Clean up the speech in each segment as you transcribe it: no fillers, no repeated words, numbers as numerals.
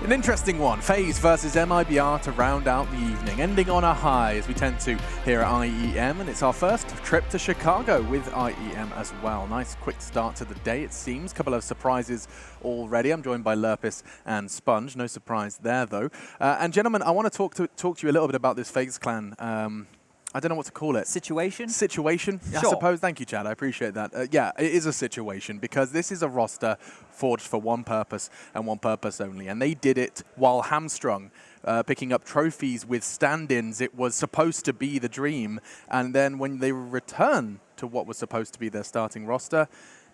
An interesting one, FaZe versus MIBR to round out the evening, ending on a high as we tend to here at IEM, and it's our first trip to Chicago with IEM as well. Nice quick start to the day, it seems. Couple of surprises already. I'm joined by Lurpis and Sponge, no surprise there though. And gentlemen, I want to talk to you a little bit about this FaZe clan. I don't know what to call it. Situation? Situation, sure. I suppose. Thank you, Chad. I appreciate that. Yeah, it is a situation because this is a roster forged for one purpose and one purpose only. And they did it while hamstrung, picking up trophies with stand-ins. It was supposed to be the dream. And then when they return to what was supposed to be their starting roster,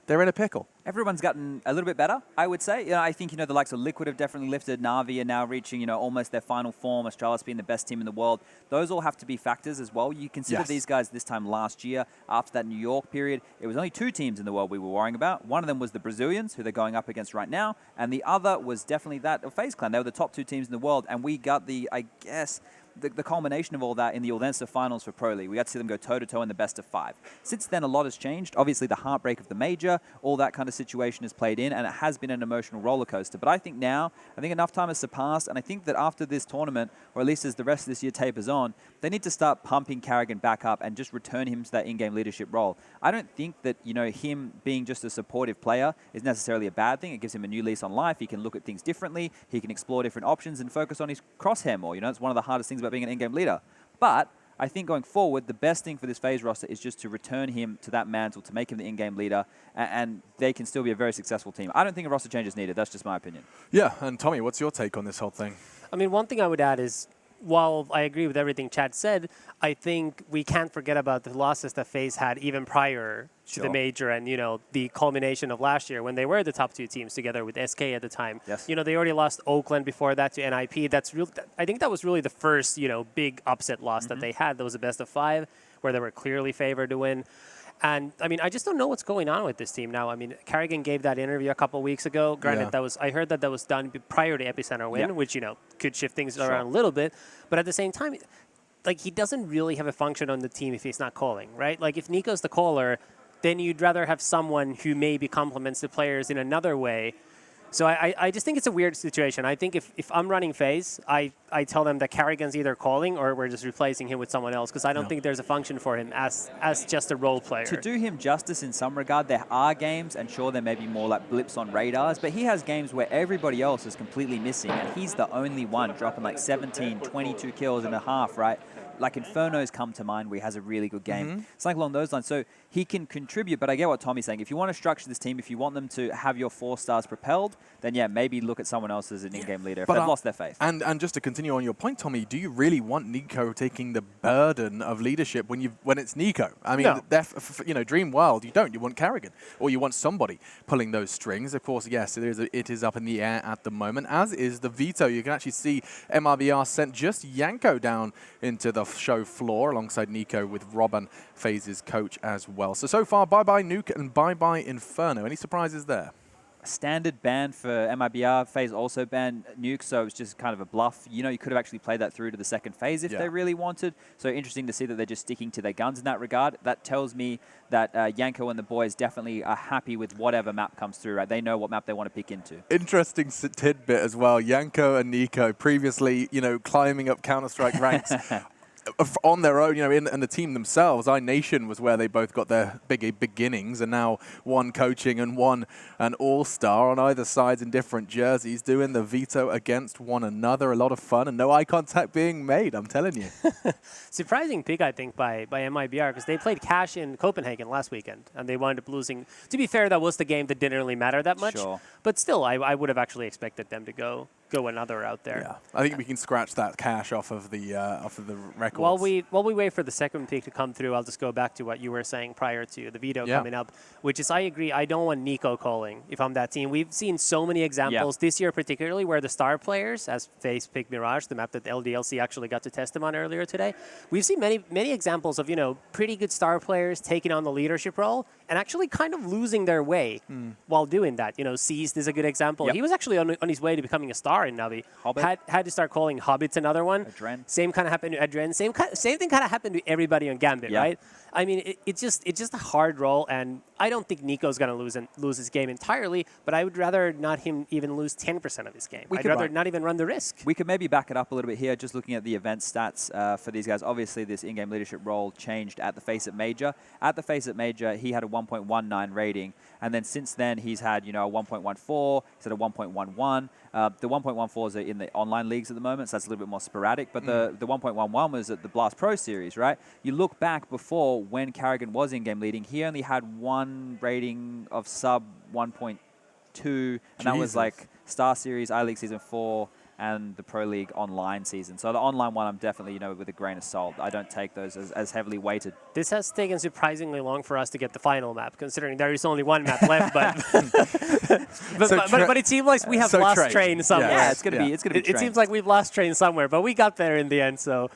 they're in a pickle. Everyone's gotten a little bit better, I would say. I think, the likes of Liquid have definitely lifted. Na'Vi are now reaching, almost their final form. Australis being the best team in the world. Those all have to be factors as well. You consider these guys this time last year, after that New York period, it was only two teams in the world we were worrying about. One of them was the Brazilians, who they're going up against right now, and the other was definitely that of FaZe Clan. They were the top two teams in the world, and we got the, I guess, the culmination of all that in the Uldensa finals for Pro League. We got to see them go toe-to-toe in the best of 5. Since then, a lot has changed. Obviously, the heartbreak of the major, all that kind of situation has played in, and it has been an emotional roller coaster. But I think now, enough time has surpassed, and I think that after this tournament, or at least as the rest of this year tapers on, they need to start pumping Carrigan back up and just return him to that in-game leadership role. I don't think that, him being just a supportive player is necessarily a bad thing. It gives him a new lease on life. He can look at things differently. He can explore different options and focus on his crosshair more. It's one of the hardest things about being an in-game leader. But I think going forward, the best thing for this FaZe roster is just to return him to that mantle, to make him the in-game leader, and they can still be a very successful team. I don't think a roster change is needed. That's just my opinion. Yeah, and Tommy, what's your take on this whole thing? I mean, one thing I would add is, while I agree with everything Chad said, I think we can't forget about the losses that FaZe had even prior to the major and, the culmination of last year when they were the top two teams together with SK at the time. Yes. They already lost Oakland before that to NIP. I think that was really the first, big upset loss that they had. That was a best of 5 where they were clearly favored to win. And, I just don't know what's going on with this team now. Carrigan gave that interview a couple weeks ago. Granted, I heard that was done prior to Epicenter win, which, could shift things around a little bit. But at the same time, he doesn't really have a function on the team if he's not calling, right? If Nico's the caller, then you'd rather have someone who maybe complements the players in another way. So I just think it's a weird situation. I think if I'm running FaZe, I tell them that Carrigan's either calling or we're just replacing him with someone else because I don't think there's a function for him as just a role player. To do him justice in some regard, there are games, and sure, there may be more like blips on radars, but he has games where everybody else is completely missing, and he's the only one dropping 17, 22 kills in a half, right? Like Inferno's come to mind where he has a really good game. Something along those lines. So he can contribute, but I get what Tommy's saying. If you want to structure this team, if you want them to have your 4 stars propelled, then yeah, maybe look at someone else as an in-game leader if they've lost their faith. And just to continue on your point, Tommy, do you really want Nico taking the burden of leadership when it's Nico? No. Dream World, you don't. You want Carrigan, or you want somebody pulling those strings. Of course, yes, it is up in the air at the moment, as is the veto. You can actually see MIBR sent just Yanko down into the show floor alongside Nico with Robin, FaZe's coach as well. So far, bye-bye Nuke and bye-bye Inferno. Any surprises there? Standard ban for MIBR. FaZe also banned Nuke, so it was just kind of a bluff. You could have actually played that through to the second phase if they really wanted. So interesting to see that they're just sticking to their guns in that regard. That tells me that Yanko and the boys definitely are happy with whatever map comes through, right? They know what map they want to pick into. Interesting tidbit as well. Yanko and Nico previously, climbing up Counter-Strike ranks on their own, in the team themselves. iNation was where they both got their big beginnings, and now one coaching and one an all-star on either sides in different jerseys, doing the veto against one another. A lot of fun and no eye contact being made, I'm telling you. Surprising pick, I think, by MIBR, because they played Cash in Copenhagen last weekend, and they wound up losing. To be fair, that was the game that didn't really matter that much. Sure. But still, I would have actually expected them to go another out there. Yeah, I think we can scratch that Cash off of the records. While we wait for the second pick to come through, I'll just go back to what you were saying prior to the veto coming up, which is I agree. I don't want Nico calling if I'm that team. We've seen so many examples this year, particularly where the star players, as FaZe picked Mirage, the map that LDLC actually got to test them on earlier today. We've seen many examples of pretty good star players taking on the leadership role and actually kind of losing their way while doing that. Seized is a good example. He was actually on his way to becoming a star in Navi. Had to start calling Hobbit's another one. Adren. Same kind of happened to Adren. Same thing kind of happened to everybody on Gambit, right? I mean, it's just a hard role, and I don't think Nico's going to lose his game entirely, but I would rather not him even lose 10% of his game. I'd rather not even run the risk. We could maybe back it up a little bit here, just looking at the event stats for these guys. Obviously, this in-game leadership role changed at the FaZe Major. At the FaZe Major, he had a 1.19 rating, and then since then, he's had, you know, a 1.14, he's had a 1.11. The 1.14s are in the online leagues at the moment, so that's a little bit more sporadic, but the 1.11 was at the Blast Pro Series, right? You look back before when Carrigan was in-game leading, he only had one rating of sub 1.2, and that was like Star Series, I-League Season 4, and the Pro League online season. So the online one, I'm definitely, you know, with a grain of salt. I don't take those as heavily weighted. This has taken surprisingly long for us to get the final map, considering there is only one map left. But but it seems like we have lost train somewhere. Yeah, it's gonna be. It seems like we've lost train somewhere, but we got there in the end. So,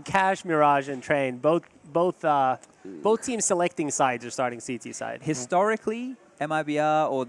Cash, Mirage, and Train, both teams selecting sides are starting CT side. Historically, MIBR or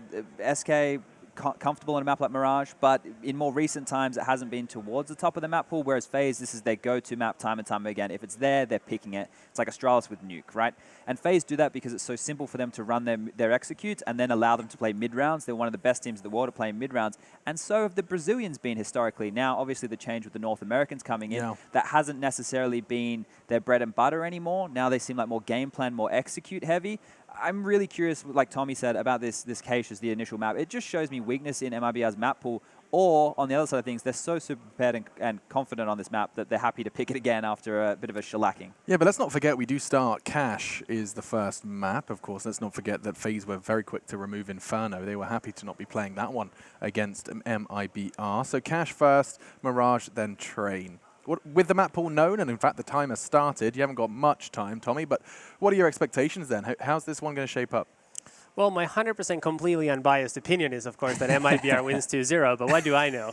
SK comfortable on a map like Mirage, but in more recent times, it hasn't been towards the top of the map pool, whereas FaZe, this is their go-to map time and time again. If it's there, they're picking it. It's like Astralis with Nuke, right? And FaZe do that because it's so simple for them to run their executes and then allow them to play mid-rounds. They're one of the best teams in the world at playing mid-rounds, and so have the Brazilians been historically. Now, obviously, the change with the North Americans coming in, that hasn't necessarily been their bread and butter anymore. Now they seem like more game plan, more execute heavy. I'm really curious, like Tommy said, about this cache as the initial map. It just shows me weakness in MIBR's map pool, or on the other side of things, they're so super prepared and confident on this map that they're happy to pick it again after a bit of a shellacking. Yeah, but let's not forget we do start Cache is the first map, of course. Let's not forget that FaZe were very quick to remove Inferno. They were happy to not be playing that one against MIBR. So Cache first, Mirage, then Train. With the map pool known, and in fact the timer started, you haven't got much time, Tommy, but what are your expectations then? How's this one going to shape up? Well, my 100% completely unbiased opinion is, of course, that MIBR wins 2-0, but what do I know?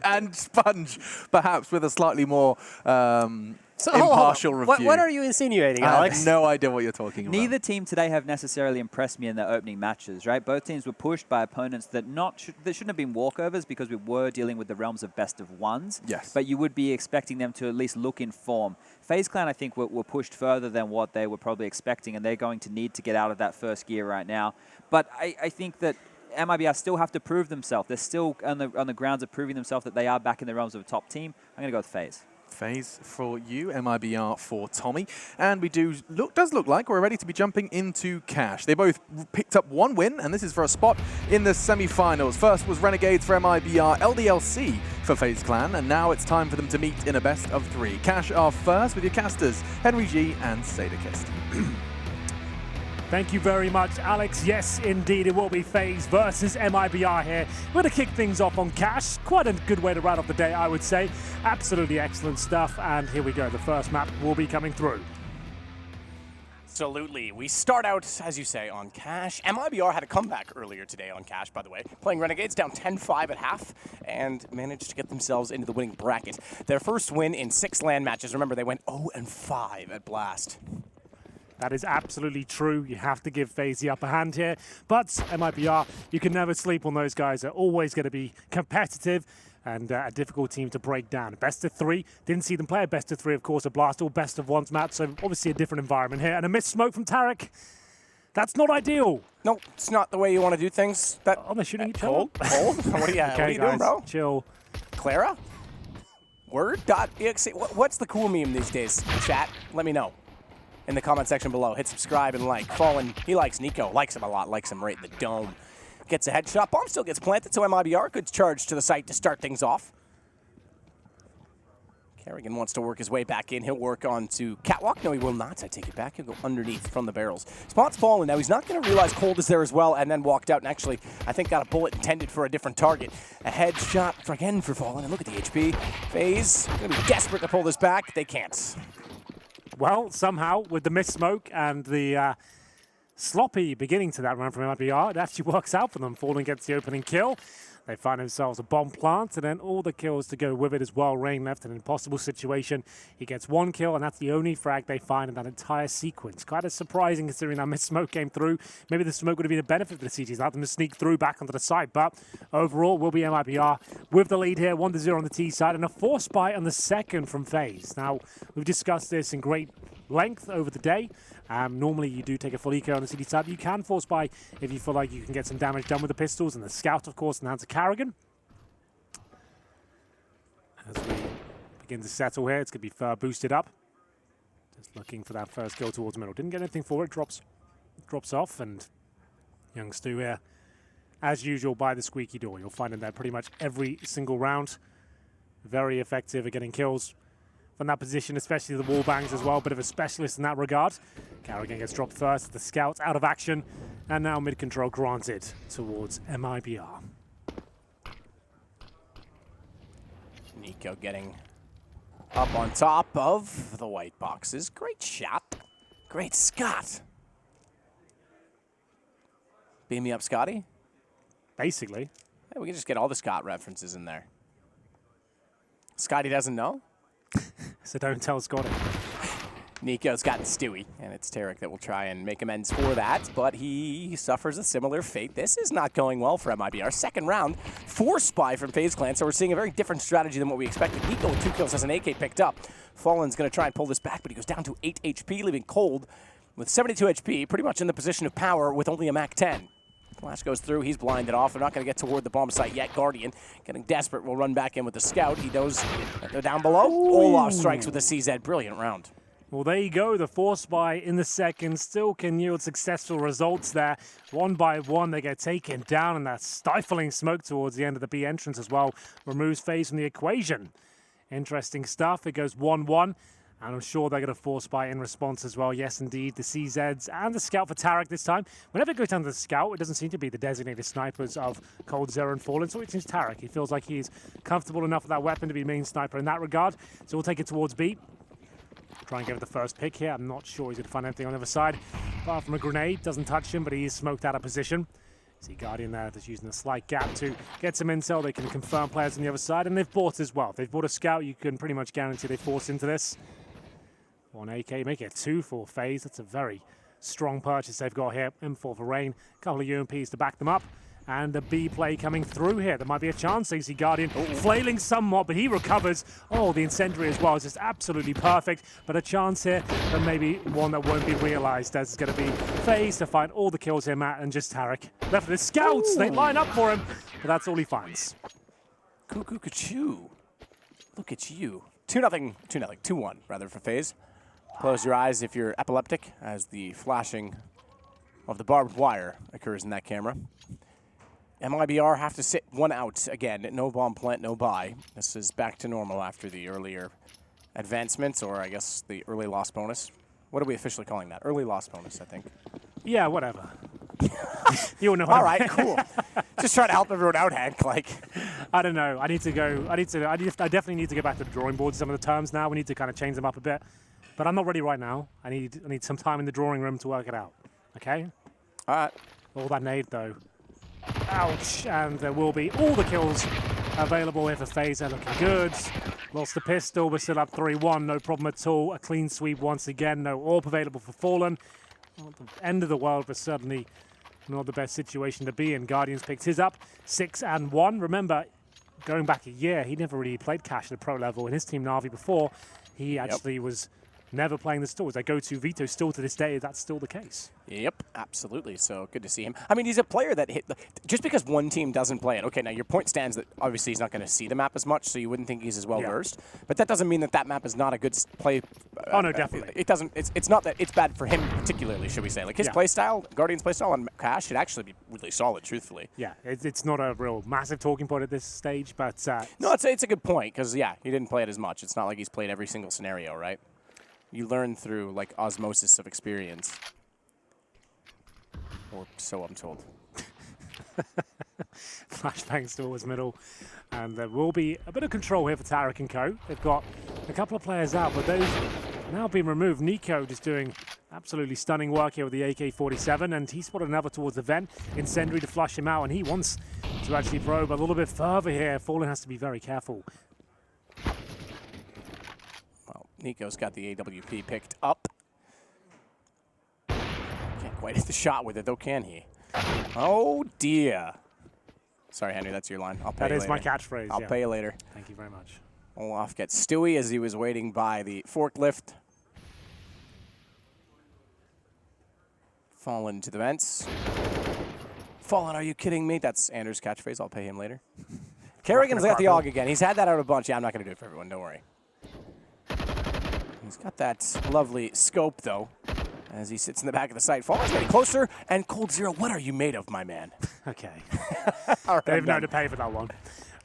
And Sponge, perhaps with a slightly more impartial review. What are you insinuating, Alex? I have no idea what you're talking about. Neither team today have necessarily impressed me in their opening matches, right? Both teams were pushed by opponents that shouldn't have been walkovers because we were dealing with the realms of best of ones. Yes. But you would be expecting them to at least look in form. FaZe Clan, I think, were pushed further than what they were probably expecting, and they're going to need to get out of that first gear right now. But I think that MIBR still have to prove themselves. They're still on the grounds of proving themselves that they are back in the realms of a top team. I'm going to go with FaZe. FaZe for you, MIBR for Tommy. And we does look like we're ready to be jumping into Cache. They both picked up one win, and this is for a spot in the semi-finals. First was Renegades for MIBR, LDLC for FaZe Clan, and now it's time for them to meet in a best of 3. Cache are first with your casters, Henry G and Sadakist. Thank you very much, Alex. Yes, indeed, it will be FaZe versus MIBR here. We're going to kick things off on Cache. Quite a good way to round off the day, I would say. Absolutely excellent stuff. And here we go. The first map will be coming through. Absolutely. We start out, as you say, on Cache. MIBR had a comeback earlier today on Cache, by the way, playing Renegades down 10-5 at half and managed to get themselves into the winning bracket. Their first win in 6 LAN matches. Remember, they went 0-5 at Blast. That is absolutely true. You have to give FaZe the upper hand here. But MIBR, you can never sleep on those guys. They're always going to be competitive and a difficult team to break down. Best of 3. Didn't see them play a best of 3, of course, at Blast, all best of 1s match. So obviously a different environment here. And a missed smoke from Tarek. That's not ideal. No, it's not the way you want to do things. Oh, they're shooting each other? Hold. What are you doing, bro? Chill. Clara? Word.exe. What's the cool meme these days? Chat, let me know in the comment section below. Hit subscribe and like. Fallen, he likes Nico. Likes him a lot. Likes him right in the dome. Gets a headshot. Bomb still gets planted, so MIBR good charge to the site to start things off. Carrigan wants to work his way back in. He'll work on to Catwalk. No, he will not. I take it back. He'll go underneath from the barrels. Spot's fallen. Now, he's not going to realize Cold is there as well and then walked out and actually, I think, got a bullet intended for a different target. A headshot again for Fallen. And look at the HP. FaZe going to be desperate to pull this back. They can't. Well, somehow, with the missed smoke and the sloppy beginning to that run from MIBR, it actually works out for them. Fallen gets the opening kill. They find themselves a bomb plant, and then all the kills to go with it as well. Rain left in an impossible situation. He gets 1 kill, and that's the only frag they find in that entire sequence. Kind of surprising considering that missed smoke came through. Maybe the smoke would have been a benefit for the CGs. Allowed them to sneak through back onto the side, but overall will be MIBR with the lead here, 1-0 on the T side, and a force buy on the second from FaZe. Now, we've discussed this in great length over the day. Normally, you do take a full eco on the CD side. You can force buy if you feel like you can get some damage done with the pistols. And the Scout, of course, in the hands of Karrigan. As we begin to settle here, it's going to be fur boosted up. Just looking for that first kill towards middle. Didn't get anything for it. Drops off, and young Stu here, as usual, by the squeaky door. You'll find him there pretty much every single round. Very effective at getting kills from that position, especially the wall bangs as well. Bit of a specialist in that regard. Karrigan gets dropped first. The Scout out of action, and now mid control granted towards MIBR. Nico getting up on top of the white boxes. Great shot. Great Scott. Beam me up, Scotty. Basically. Hey, we can just get all the Scott references in there. Scotty doesn't know? So don't tell Scotty. Nico's gotten Stewie, and it's Tarek that will try and make amends for that, but he suffers a similar fate. This is not going well for MIBR. Second round, forced buy from FaZe Clan, so we're seeing a very different strategy than what we expected. Nico with 2 kills has an AK picked up. Fallen's going to try and pull this back, but he goes down to 8 HP, leaving Cold with 72 HP, pretty much in the position of power with only a MAC-10. Flash goes through, he's blinded off. They're not going to get toward the bomb site yet. Guardian getting desperate, will run back in with the Scout. He knows that they're down below. Olaf strikes with a CZ. Brilliant round. Well, there you go. The force buy in the second still can yield successful results there. One by one, they get taken down, and that stifling smoke towards the end of the B entrance as well removes FaZe from the equation. Interesting stuff. It goes 1-1. And I'm sure they're going to force buy in response as well. Yes, indeed, the CZs and the Scout for Tarek this time. Whenever it goes down to the Scout, it doesn't seem to be the designated snipers of Cold, Zero, and Fallen. So it seems Tarek. He feels like he's comfortable enough with that weapon to be main sniper in that regard. So we'll take it towards B. Try and get the first pick here. I'm not sure he's going to find anything on the other side. Apart from a grenade. Doesn't touch him, but he is smoked out of position. See Guardian there just using a slight gap to get some intel. They can confirm players on the other side. And they've bought as well. If they've bought a Scout, you can pretty much guarantee they force into this. 1 AK, make it 2 for FaZe. That's a very strong purchase they've got here. M4 for Rain, a couple of UMPs to back them up. And the B play coming through here. There might be a chance. So you see Guardian flailing somewhat, but he recovers. Oh, the incendiary as well is just absolutely perfect. But a chance here, but maybe one that won't be realized, as it's going to be FaZe to find all the kills here, Matt, and just Tarek. Left with the Scouts. They line up for him, but that's all he finds. Cuckoo-cuckoo. Look at you. 2-1 rather for FaZe. Close your eyes if you're epileptic, as the flashing of the barbed wire occurs in that camera. MIBR have to sit 1 out again. No bomb plant, no buy. This is back to normal after the earlier advancements, or I guess the early loss bonus. What are we officially calling that? Early loss bonus, I think. Yeah, whatever. You'll know. All right, cool. Just trying to help everyone out, Hank. Like, I don't know. I definitely need to go back to the drawing board. Some of the terms now. We need to kind of change them up a bit. But I'm not ready right now. I need some time in the drawing room to work it out. Okay? all right. All that nade, though. Ouch. And there will be all the kills available here for FaZe. They're looking good. Lost the pistol. We're still up 3-1. No problem at all. A clean sweep once again. No AWP available for Fallen. Not the end of the world, but certainly not the best situation to be in. Guardians picked his up. 6-1. Remember, going back a year, he never really played Cash at the pro level. In his team, Na'Vi, before, he actually was never playing the stores. They go to veto still to this day. That's still the case. Yep, absolutely. So good to see him. I mean, he's a player that hit. Just because one team doesn't play it, okay, now your point stands that obviously he's not going to see the map as much, so you wouldn't think he's as well versed. But that doesn't mean that that map is not a good play. Oh no, definitely. It doesn't. It's not that it's bad for him particularly, should we say? Like his play style, Guardian's play style on Cash should actually be really solid, truthfully. Yeah, it's not a real massive talking point at this stage, but no, it's a good point because yeah, he didn't play it as much. It's not like he's played every single scenario, right? You learn through like osmosis of experience. Or so I'm told. Flashbangs towards middle. And there will be a bit of control here for Tarek and co. They've got a couple of players out, but those now being removed. Nico just doing absolutely stunning work here with the AK-47, and he spotted another towards the vent. Incendiary to flush him out, and he wants to actually probe a little bit further here. Fallen has to be very careful. Well, Nico's got the AWP picked up. Can't quite hit the shot with it, though, can he? Oh, dear. Sorry, Henry, that's your line. I'll pay you later. That is my catchphrase, I'll pay you later. Thank you very much. Olaf gets Stewie as he was waiting by the forklift. Fallen to the vents. Fallen, are you kidding me? That's Anders' catchphrase. I'll pay him later. Kerrigan's got the AUG again. He's had that out a bunch. Yeah, I'm not going to do it for everyone. Don't worry. He's got that lovely scope, though, as he sits in the back of the site. Fallen's getting closer. And Cold Zero, what are you made of, my man? Okay. Right, They've known to pay for that one.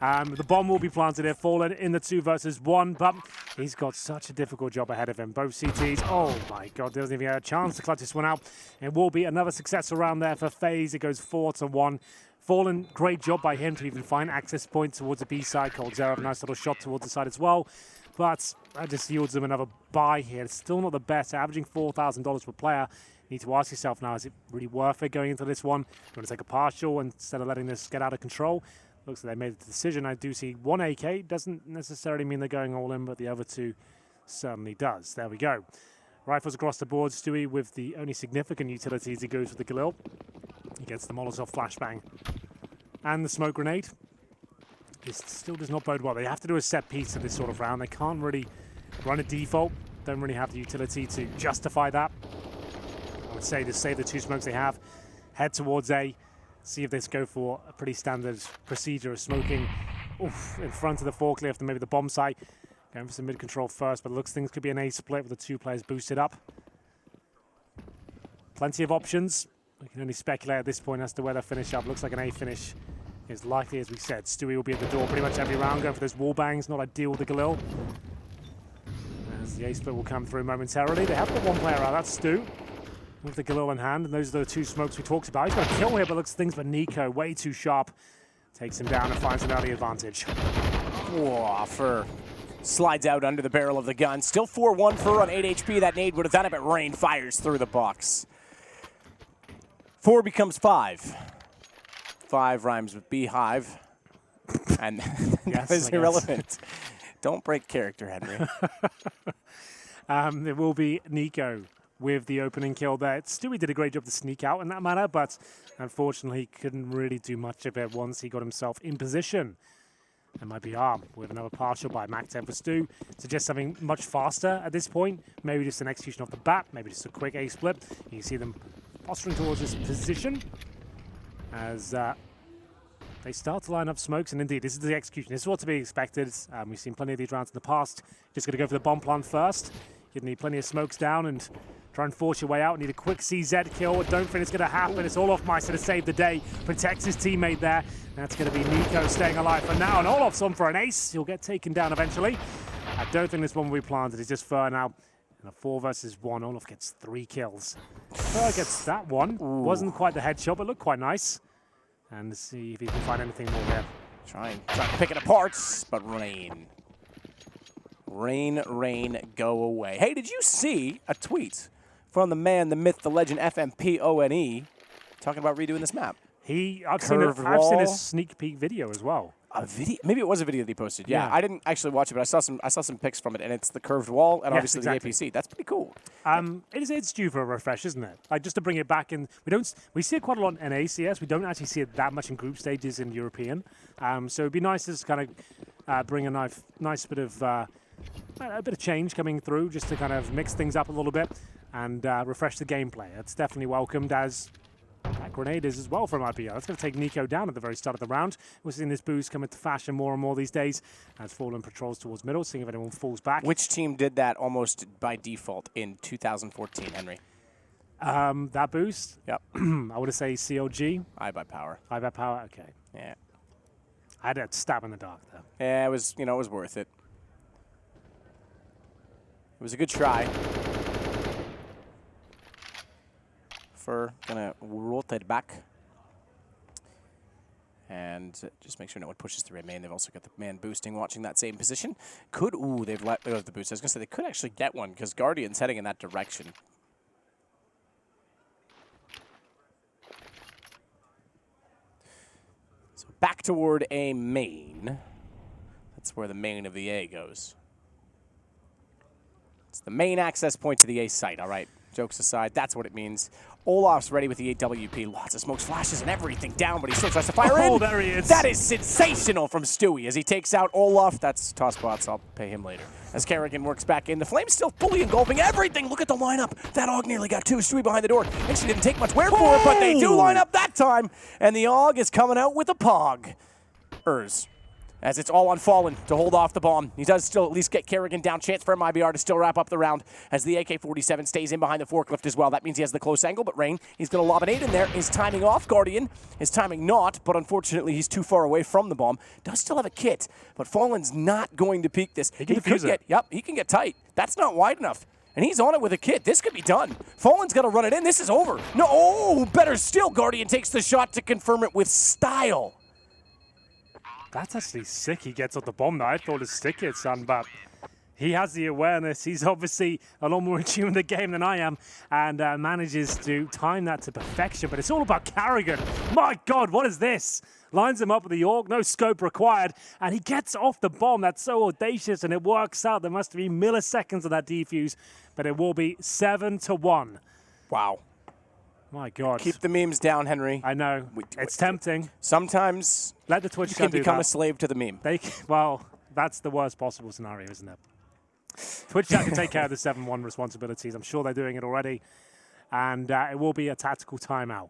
The bomb will be planted here. Fallen in the 2 versus 1, but he's got such a difficult job ahead of him. Both CTs, oh my God, doesn't even have a chance to clutch this one out. It will be another successful round there for FaZe. It goes 4-1. Fallen, great job by him to even find access point towards the B side. Cold Zero, a nice little shot towards the side as well. But that just yields them another buy here. It's still not the best, averaging $4,000 per player. You need to ask yourself now, is it really worth it going into this one? You want to take a partial instead of letting this get out of control? Looks like they made the decision. I do see 1 AK. Doesn't necessarily mean they're going all in, but the other 2 certainly does. There we go. Rifles across the board. Stewie with the only significant utilities. He goes with the Galil. He gets the Molotov flashbang and the smoke grenade. This still does not bode well. They have to do a set piece in this sort of round. They can't really run a default. Don't really have the utility to justify that. I would say to save the 2 smokes they have. Head towards A. See if they go for a pretty standard procedure of smoking in front of the forklift and maybe the bomb site. Going for some mid-control first, but it looks things could be an A split with the 2 players boosted up. Plenty of options. We can only speculate at this point as to where they'll finish up. Looks like an A finish is likely, as we said. Stewie will be at the door pretty much every round, going for those wall bangs. Not ideal with the Galil. As the A split will come through momentarily. They have got 1 player out, that's Stu, with the Galil in hand, and those are the 2 smokes we talked about. He's got a kill here, but looks things for Nico. Way too sharp. Takes him down and finds an early advantage. Whoa, Fur slides out under the barrel of the gun. Still 4-1 Fur on 8 HP. That nade would have done it, but Rain fires through the box. 4 becomes 5. 5 rhymes with beehive. And that is irrelevant. Don't break character, Henry. It will be Nico with the opening kill there. Stewie did a great job to sneak out in that manner, but unfortunately he couldn't really do much of it once he got himself in position. MIBR with another partial by Mac 10 for Stu. Suggests something much faster at this point. Maybe just an execution off the bat, maybe just a quick A split. You can see them posturing towards this position as they start to line up smokes, and indeed, this is the execution. This is what to be expected. We've seen plenty of these rounds in the past. Just going to go for the bomb plant first. You need plenty of smokes down and try and force your way out. Need a quick CZ kill. Don't think it's going to happen. It's all off Meister to save the day. Protects his teammate there. That's going to be Nico staying alive for now. And Olof's on for an ace. He'll get taken down eventually. I don't think this one will be planted. It's just Fur now. In a 4 versus 1, Olof gets 3 kills. Fur gets that one. Ooh. Wasn't quite the headshot, but looked quite nice. And see if he can find anything more here. Trying to pick it apart, but Rain. Rain, go away. Hey, did you see a tweet from the man, the myth, the legend, FMPONE, talking about redoing this map? I've seen a sneak peek video as well. A video? Maybe it was a video that he posted. Yeah, I didn't actually watch it, but I saw some pics from it, and it's the curved wall and obviously the APC. That's pretty cool. It's due for a refresh, isn't it? Like, just to bring it back in. We see it quite a lot in ACS. We don't actually see it that much in group stages in European. So it'd be nice to just kind of bring a nice bit of change coming through, just to kind of mix things up a little bit and refresh the gameplay. That's definitely welcomed, as that grenade is as well from IPO. That's going to take Nico down at the very start of the round. We're seeing this boost come into fashion more and more these days as Fallen patrols towards middle, seeing if anyone falls back. Which team did that almost by default in 2014, Henry? That boost? Yep. I would say CLG. I by Power. I by Power, okay. Yeah. I had a stab in the dark, though. Yeah, it was worth it. It was a good try. Fur gonna rotate back. And just make sure no one pushes through main. They've also got the man boosting, watching that same position. They've let go of the boost. I was gonna say they could actually get one because Guardian's heading in that direction. So back toward a main. That's where the main of the A goes. It's the main access point to the A site, all right. Jokes aside, that's what it means. Olaf's ready with the 8WP. Lots of smokes, flashes, and everything down, but he still tries to fire in. Oh, there he is. That is sensational from Stewie as he takes out Olaf. That's toss bots. I'll pay him later. As Kerrigan works back in, the Flames still fully engulfing everything. Look at the lineup. That AUG nearly got 2. Stewie behind the door. Actually didn't take much wear for it, but they do line up that time. And the AUG is coming out with a pog. As it's all on Fallen to hold off the bomb. He does still at least get Kerrigan down. Chance for MIBR to still wrap up the round as the AK-47 stays in behind the forklift as well. That means he has the close angle, but Rain, he's going to lob an 8 in there. Is timing off. Guardian is timing not, but unfortunately he's too far away from the bomb. Does still have a kit, but Fallen's not going to peek this. He can defuse it. He can get tight. That's not wide enough. And he's on it with a kit. This could be done. Fallen's got to run it in. This is over. No, oh, better still. Guardian takes the shot to confirm it with style. That's actually sick. He gets off the bomb now. I thought it stick it, son, but he has the awareness. He's obviously a lot more in tune with the game than I am and manages to time that to perfection. But it's all about Kerrigan. My God, what is this? Lines him up with the AUG, no scope required, and he gets off the bomb. That's so audacious, and it works out. There must be milliseconds of that defuse, but it will be 7-1. Wow. My God. Keep the memes down, Henry. I know. It's tempting. Sometimes let the Twitch you can become a slave to the meme. Well, that's the worst possible scenario, isn't it? Twitch chat can take care of the 7-1 responsibilities. I'm sure they're doing it already. And it will be a tactical timeout.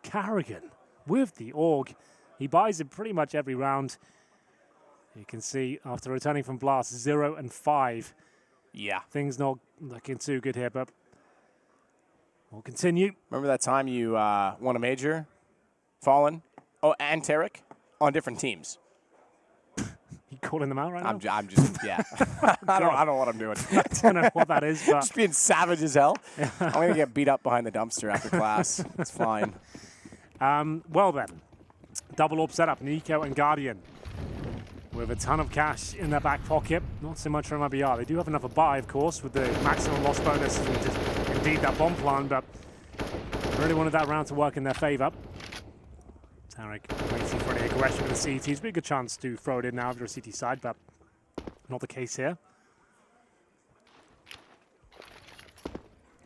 Kerrigan with the AUG. He buys it pretty much every round. You can see after returning from Blast, 0-5. Yeah. Things not looking too good here, but we'll continue. Remember that time you won a major, Fallen, and Tarek on different teams? You calling them out right now? I'm just, yeah. I don't know what I'm doing. I don't know what that is, but just being savage as hell. I'm going to get beat up behind the dumpster after class. It's fine. Well then, double AWP setup, Nico and Guardian. With a ton of cash in their back pocket. Not so much for MIBR. They do have another buy, of course, with the maximum loss bonus and just indeed that bomb plan, but really wanted that round to work in their favor. Tarek waiting for any aggression with the CT. It's a good chance to throw it in now if you're a CT side, but not the case here.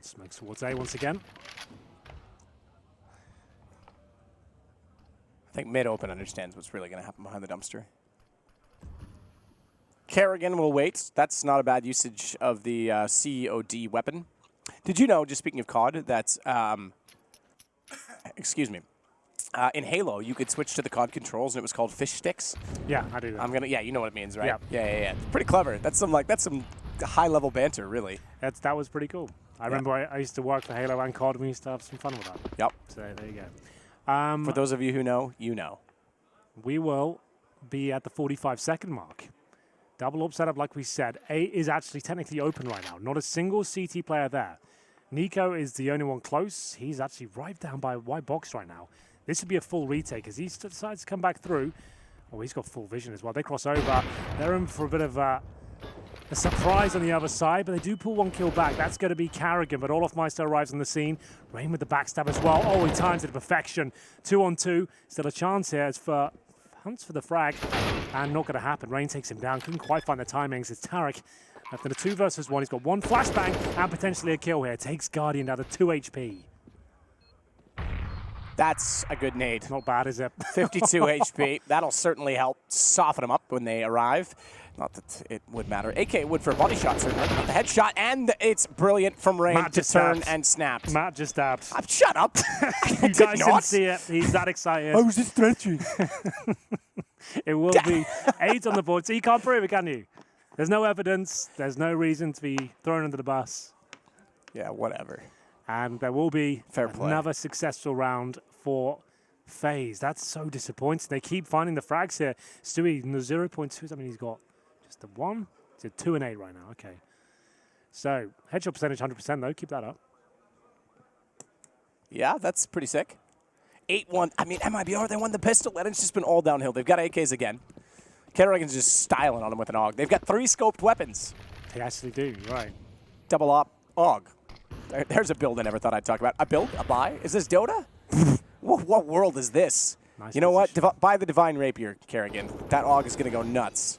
Smokes towards A once again. I think mid-open understands what's really going to happen behind the dumpster. Kerrigan will wait. That's not a bad usage of the COD weapon. Did you know, just speaking of COD, that, excuse me, in Halo, you could switch to the COD controls and it was called fish sticks? Yeah, I do that. Yeah, you know what it means, right? Yeah. Yeah. It's pretty clever. That's some high-level banter, really. That was pretty cool. I remember I used to work for Halo and COD and we used to have some fun with that. Yep. So there you go. For those of you who know, you know. We will be at the 45-second mark. Double AWP setup, like we said. A is actually technically open right now. Not a single CT player there. Nico is the only one close. He's actually right down by a white box right now. This would be a full retake as he decides to come back through. Oh, he's got full vision as well. They cross over. They're in for a bit of a surprise on the other side, but they do pull one kill back. That's going to be Kerrigan, but Olafmeister arrives on the scene. Rain with the backstab as well. Oh, he times it to perfection. 2-on-2. Still a chance here as for hunts for the frag, and not going to happen. Rain takes him down. Couldn't quite find the timings. It's Tarek. After the 2 versus 1, he's got 1 flashbang and potentially a kill here. Takes Guardian down to 2 HP. That's a good nade. Not bad, is it? 52 HP. That'll certainly help soften them up when they arrive. Not that it would matter. AK would for a body shot, certainly. The headshot, and it's brilliant from Rain to turn and snap. Matt just dabbed. Shut up. You guys didn't see it. He's that excited. I was just stretching. It will be 8 on the board, so you can't prove it, can you? There's no evidence. There's no reason to be thrown under the bus. Yeah, whatever. And there will be Fair play. Another successful round for FaZe. That's so disappointing. They keep finding the frags here. Stewie, in the 0.2s, I mean, he's got just the 1. It's a 2 and 8 right now. Okay. So, headshot percentage 100% though. Keep that up. Yeah, that's pretty sick. 8-1. I mean, MIBR, they won the pistol, and it's just been all downhill. They've got AKs again. Kerrigan's just styling on him with an AUG. They've got 3 scoped weapons. They actually do, right. Double op AUG. There's a build I never thought I'd talk about. A build? A buy? Is this Dota? What world is this? Nice you know position. what? Buy the Divine Rapier, Kerrigan. That AUG is going to go nuts.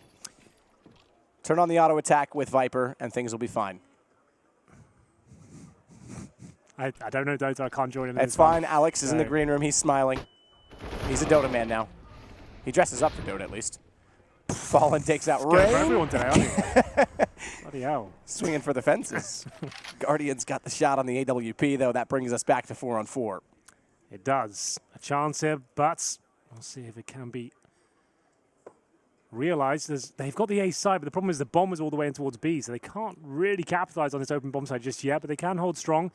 Turn on the auto attack with Viper, and things will be fine. I don't know Dota. I can't join in. It's fine. Alex is in the green room. He's smiling. He's a Dota man now. He dresses up for Dota at least. Fallen takes out Rain. For everyone today, aren't you? Bloody hell. Swinging for the fences. Guardians got the shot on the AWP, though. That brings us back to 4-on-4. It does. A chance here, but we'll see if it can be realized. They've got the A side, but the problem is the bomb is all the way in towards B, so they can't really capitalize on this open bomb side just yet, but they can hold strong.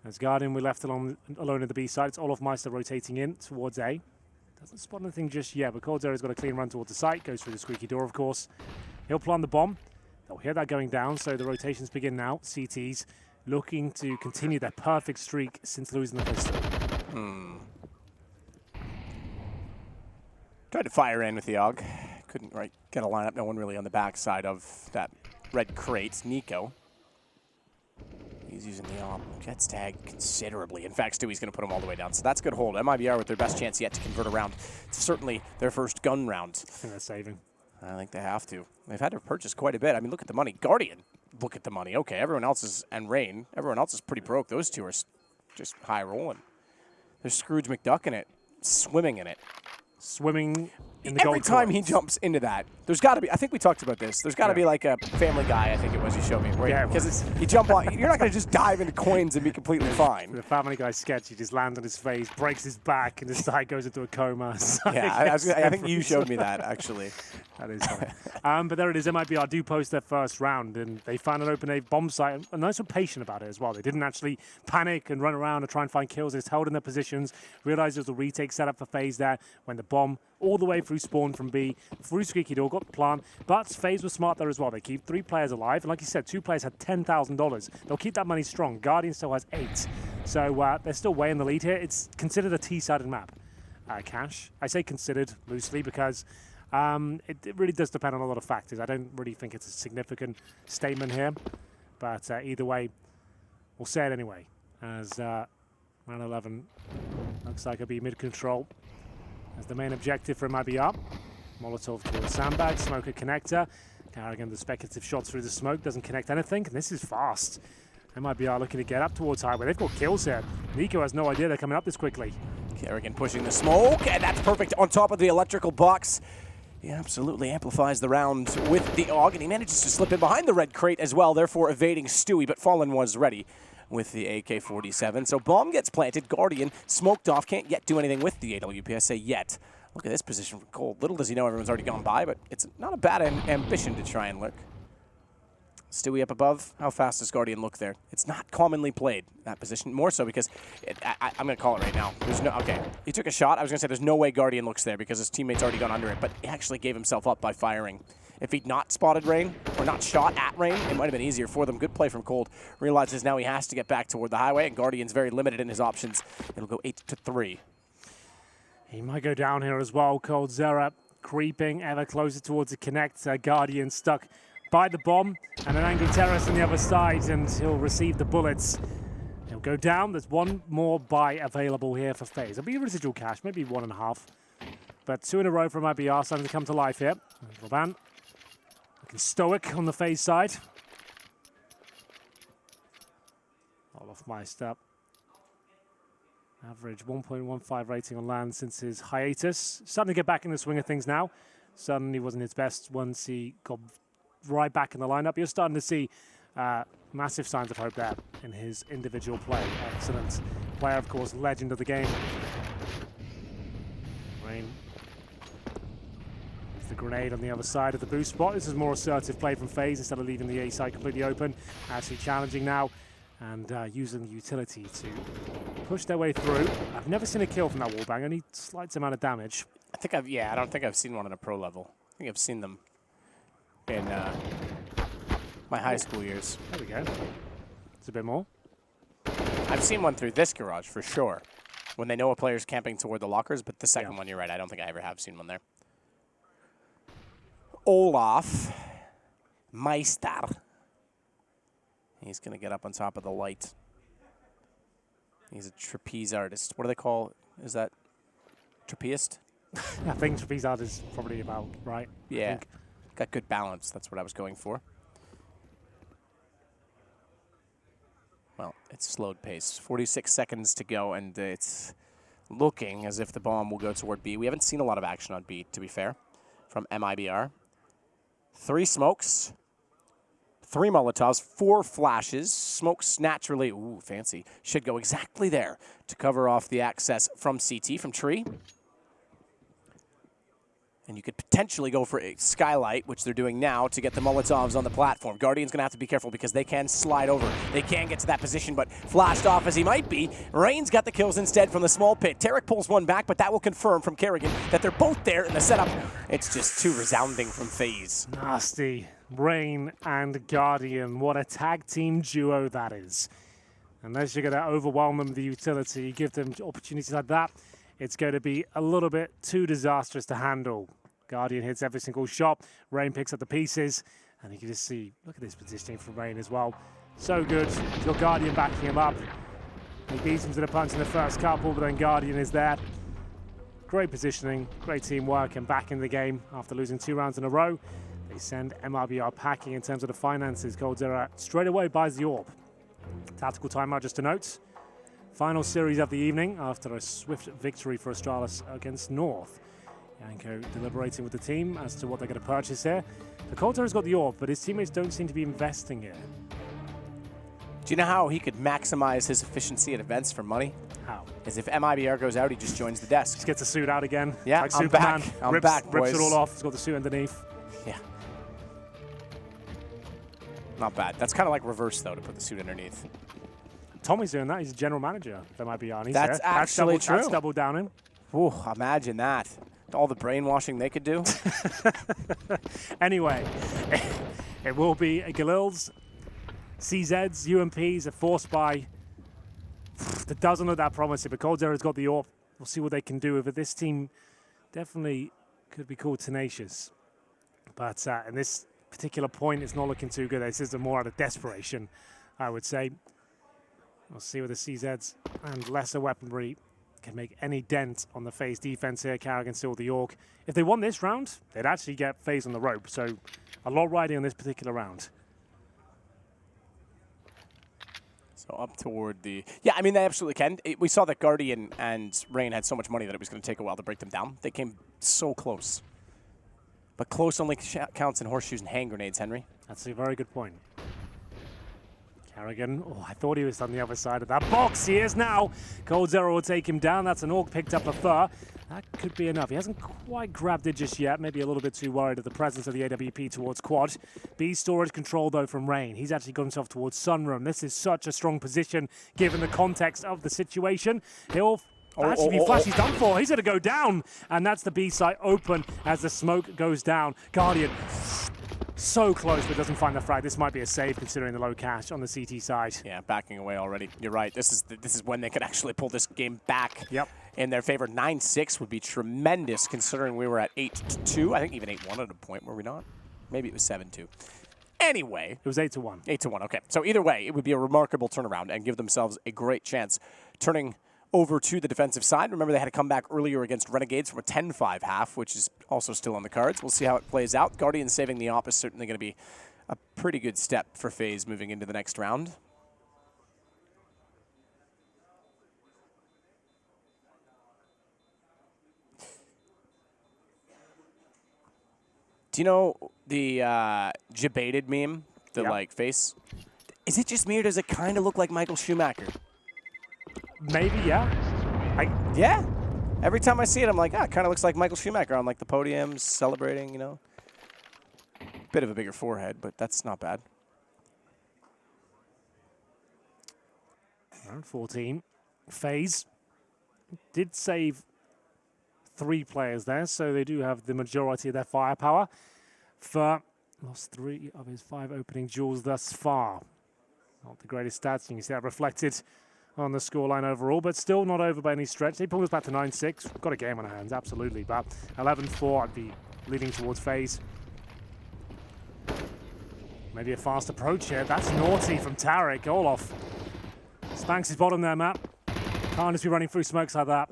As Guardian, we're left alone at the B side. It's Olaf Meister rotating in towards A. Doesn't spot anything just yet, but Coldzera's got a clean run towards the site. Goes through the squeaky door, of course. He'll plant the bomb. They'll hear that going down, so the rotations begin now. CTs looking to continue their perfect streak since losing the pistol. Tried to fire in with the AUG. Couldn't get a lineup. No one really on the backside of that red crate. Nico. He's using the Jets tag considerably. In fact, Stewie's going to put him all the way down. So that's good hold. MIBR with their best chance yet to convert a round. It's certainly their first gun round. I think they're saving. I think they have to. They've had to purchase quite a bit. I mean, look at the money. Guardian, look at the money. Okay, everyone else is, and Rain, everyone else is pretty broke. Those two are just high rolling. There's Scrooge McDuck in it, swimming in it. Swimming in the gold Every time coins. he jumps into that, there's got to be, I think we talked about this, there's got to be like a Family Guy, I think it was, you showed me. Because you jump on, you're not going to just dive into coins and be completely fine. The Family Guy sketch, he just lands on his face, breaks his back, and his side goes into a coma. So Yeah, I think you showed me that, actually. That is funny. But there it is. MIBR do post their first round, and they found an open A bomb site, and nice and patient about it as well. They didn't actually panic and run around and try and find kills. They just held in their positions, realized there was a retake set up for FaZe there when the bomb all the way through spawn from B, through Squeaky Door, got the plant. But FaZe was smart there as well. They keep 3 players alive, and like you said, 2 players had $10,000. They'll keep that money strong. Guardian still has 8. So they're still way in the lead here. It's considered a T-sided map. Cash. I say considered loosely because it really does depend on a lot of factors. I don't really think it's a significant statement here, but either way, we'll say it anyway. As round 11 looks like it'll be mid-control as the main objective for MIBR. Molotov towards sandbag, smoker connector. Carrigan, the speculative shot through the smoke doesn't connect anything, and this is fast. MIBR looking to get up towards highway. They've got kills here. Nico has no idea they're coming up this quickly. Kerrigan pushing the smoke, and that's perfect on top of the electrical box. He absolutely amplifies the round with the AUG, and he manages to slip in behind the red crate as well, therefore evading Stewie, but Fallen was ready with the AK-47. So bomb gets planted, Guardian smoked off, can't yet do anything with the AWP. I say yet. Look at this position from Cold. Little does he know everyone's already gone by, but it's not a bad ambition to try and look. Stewie up above. How fast does Guardian look there? It's not commonly played, that position. More so because, I'm going to call it right now. There's no, okay, he took a shot. I was going to say there's no way Guardian looks there because his teammate's already gone under it, but he actually gave himself up by firing. If he'd not spotted Rain, or not shot at Rain, it might have been easier for them. Good play from Cold. Realizes now he has to get back toward the highway, and Guardian's very limited in his options. It'll go 8-3. He might go down here as well. Coldzera creeping ever closer towards the connect. Guardian stuck by the bomb, and an angry terrorist on the other side, and he'll receive the bullets. He'll go down. There's one more buy available here for FaZe. There'll be a residual cash, maybe 1.5. But 2 in a row from IBR starting to come to life here. Roban looking stoic on the FaZe side. Olaf Meister. Average 1.15 rating on land since his hiatus. Starting to get back in the swing of things now. Suddenly wasn't his best once he got right back in the lineup. You're starting to see massive signs of hope there in his individual play. Excellent player, of course, legend of the game. Rain. The grenade on the other side of the boost spot. This is more assertive play from FaZe instead of leaving the A side completely open. Actually challenging now and using the utility to push their way through. I've never seen a kill from that wallbang, only slight amount of damage. I don't think I've seen one on a pro level. I think I've seen them in my high school years. There we go. It's a bit more. I've seen one through this garage for sure, when they know a player's camping toward the lockers, but the second one, you're right, I don't think I ever have seen one there. Olaf Meister. He's going to get up on top of the light. He's a trapeze artist. What do they call, is that trapeist? I think trapeze art is probably about right. Yeah, got good balance. That's what I was going for. Well, it's slowed pace. 46 seconds to go, and it's looking as if the bomb will go toward B. We haven't seen a lot of action on B, to be fair, from MIBR. 3 smokes, 3 Molotovs, 4 flashes. Smokes naturally, ooh, fancy, should go exactly there to cover off the access from CT, from Tree. And you could potentially go for a skylight, which they're doing now, to get the Molotovs on the platform. Guardian's going to have to be careful because they can slide over. They can get to that position, but flashed off as he might be. Rain's got the kills instead from the small pit. Tarek pulls one back, but that will confirm from Kerrigan that they're both there in the setup. It's just too resounding from FaZe. Nasty. Rain and Guardian. What a tag team duo that is. Unless you're going to overwhelm them with the utility, give them opportunities like that, it's going to be a little bit too disastrous to handle. Guardian hits every single shot. Rain picks up the pieces. And you can just see, look at this positioning from Rain as well. So good. He's got Guardian backing him up. He beats him to the punch in the first couple, but then Guardian is there. Great positioning, great teamwork, and back in the game after losing 2 rounds in a row. They send MIBR packing in terms of the finances. coldzera straight away buys the orb. Tactical timeout, just to note. Final series of the evening after a swift victory for Astralis against North. Yanko deliberating with the team as to what they're going to purchase here. The coldzera's got the orb, but his teammates don't seem to be investing here. Do you know how he could maximize his efficiency at events for money? How? As if MIBR goes out, he just joins the desk. Just gets the suit out again. Yeah, like I'm Superman. back. I'm back, boys. Rips it all off. He's got the suit underneath. Yeah. Not bad. That's kind of like reverse, though, to put the suit underneath. Tommy's doing that. He's a general manager. That might be on. That's actually true. That's double downing. Ooh, imagine that. All the brainwashing they could do. Anyway, it will be Galil's, CZ's, UMPs are forced by. It doesn't look that promising, but coldzera's got the orb. We'll see what they can do with it. This team definitely could be called tenacious. But in this particular point, it's not looking too good. This is more out of desperation, I would say. We'll see with the CZs and lesser weaponry can make any dent on the FaZe defense here. Kerrigan still the Orc. If they won this round, they'd actually get FaZe on the rope. So a lot riding on this particular round. So up toward the... Yeah, I mean, they absolutely can. We saw that Guardian and Rain had so much money that it was going to take a while to break them down. They came so close. But close only counts in horseshoes and hand grenades, Henry. That's a very good point. Kerrigan, oh, I thought he was on the other side of that box. He is now. coldzera will take him down. That's an Orc picked up a fur. That could be enough. He hasn't quite grabbed it just yet. Maybe a little bit too worried of the presence of the AWP towards Quad. B storage control, though, from Rain. He's actually got himself towards Sunroom. This is such a strong position, given the context of the situation. He'll actually be flashed. He's done for. He's going to go down. And that's the B site open as the smoke goes down. Guardian so close, but doesn't find the frag. This might be a save considering the low cash on the CT side. Yeah, backing away already. You're right. This is when they could actually pull this game back. Yep. In their favor. 9-6 would be tremendous considering we were at 8-2. I think even 8-1 at a point, were we not? Maybe it was 7-2. Anyway. It was 8-1. 8-1, okay. So either way, it would be a remarkable turnaround and give themselves a great chance turning over to the defensive side. Remember, they had to come back earlier against Renegades from a 10-5 half, which is also still on the cards. We'll see how it plays out. Guardian saving the op is certainly going to be a pretty good step for FaZe moving into the next round. Do you know the Jebaited meme? The like face? Is it just me or does it kind of look like Michael Schumacher? Maybe, yeah. Yeah. Every time I see it, I'm like, it kind of looks like Michael Schumacher on like the podiums, celebrating, you know. Bit of a bigger forehead, but that's not bad. Round 14. FaZe did save 3 players there, so they do have the majority of their firepower. Fur lost 3 of his 5 opening duels thus far. Not the greatest stats. You can see that reflected on the scoreline overall, but still not over by any stretch. They pulled us back to 9-6. Got a game on our hands, absolutely. But 11-4, I'd be leading towards FaZe. Maybe a fast approach here. That's naughty from Tarek. Olaf spanks his bottom there, Matt. Can't just be running through smokes like that.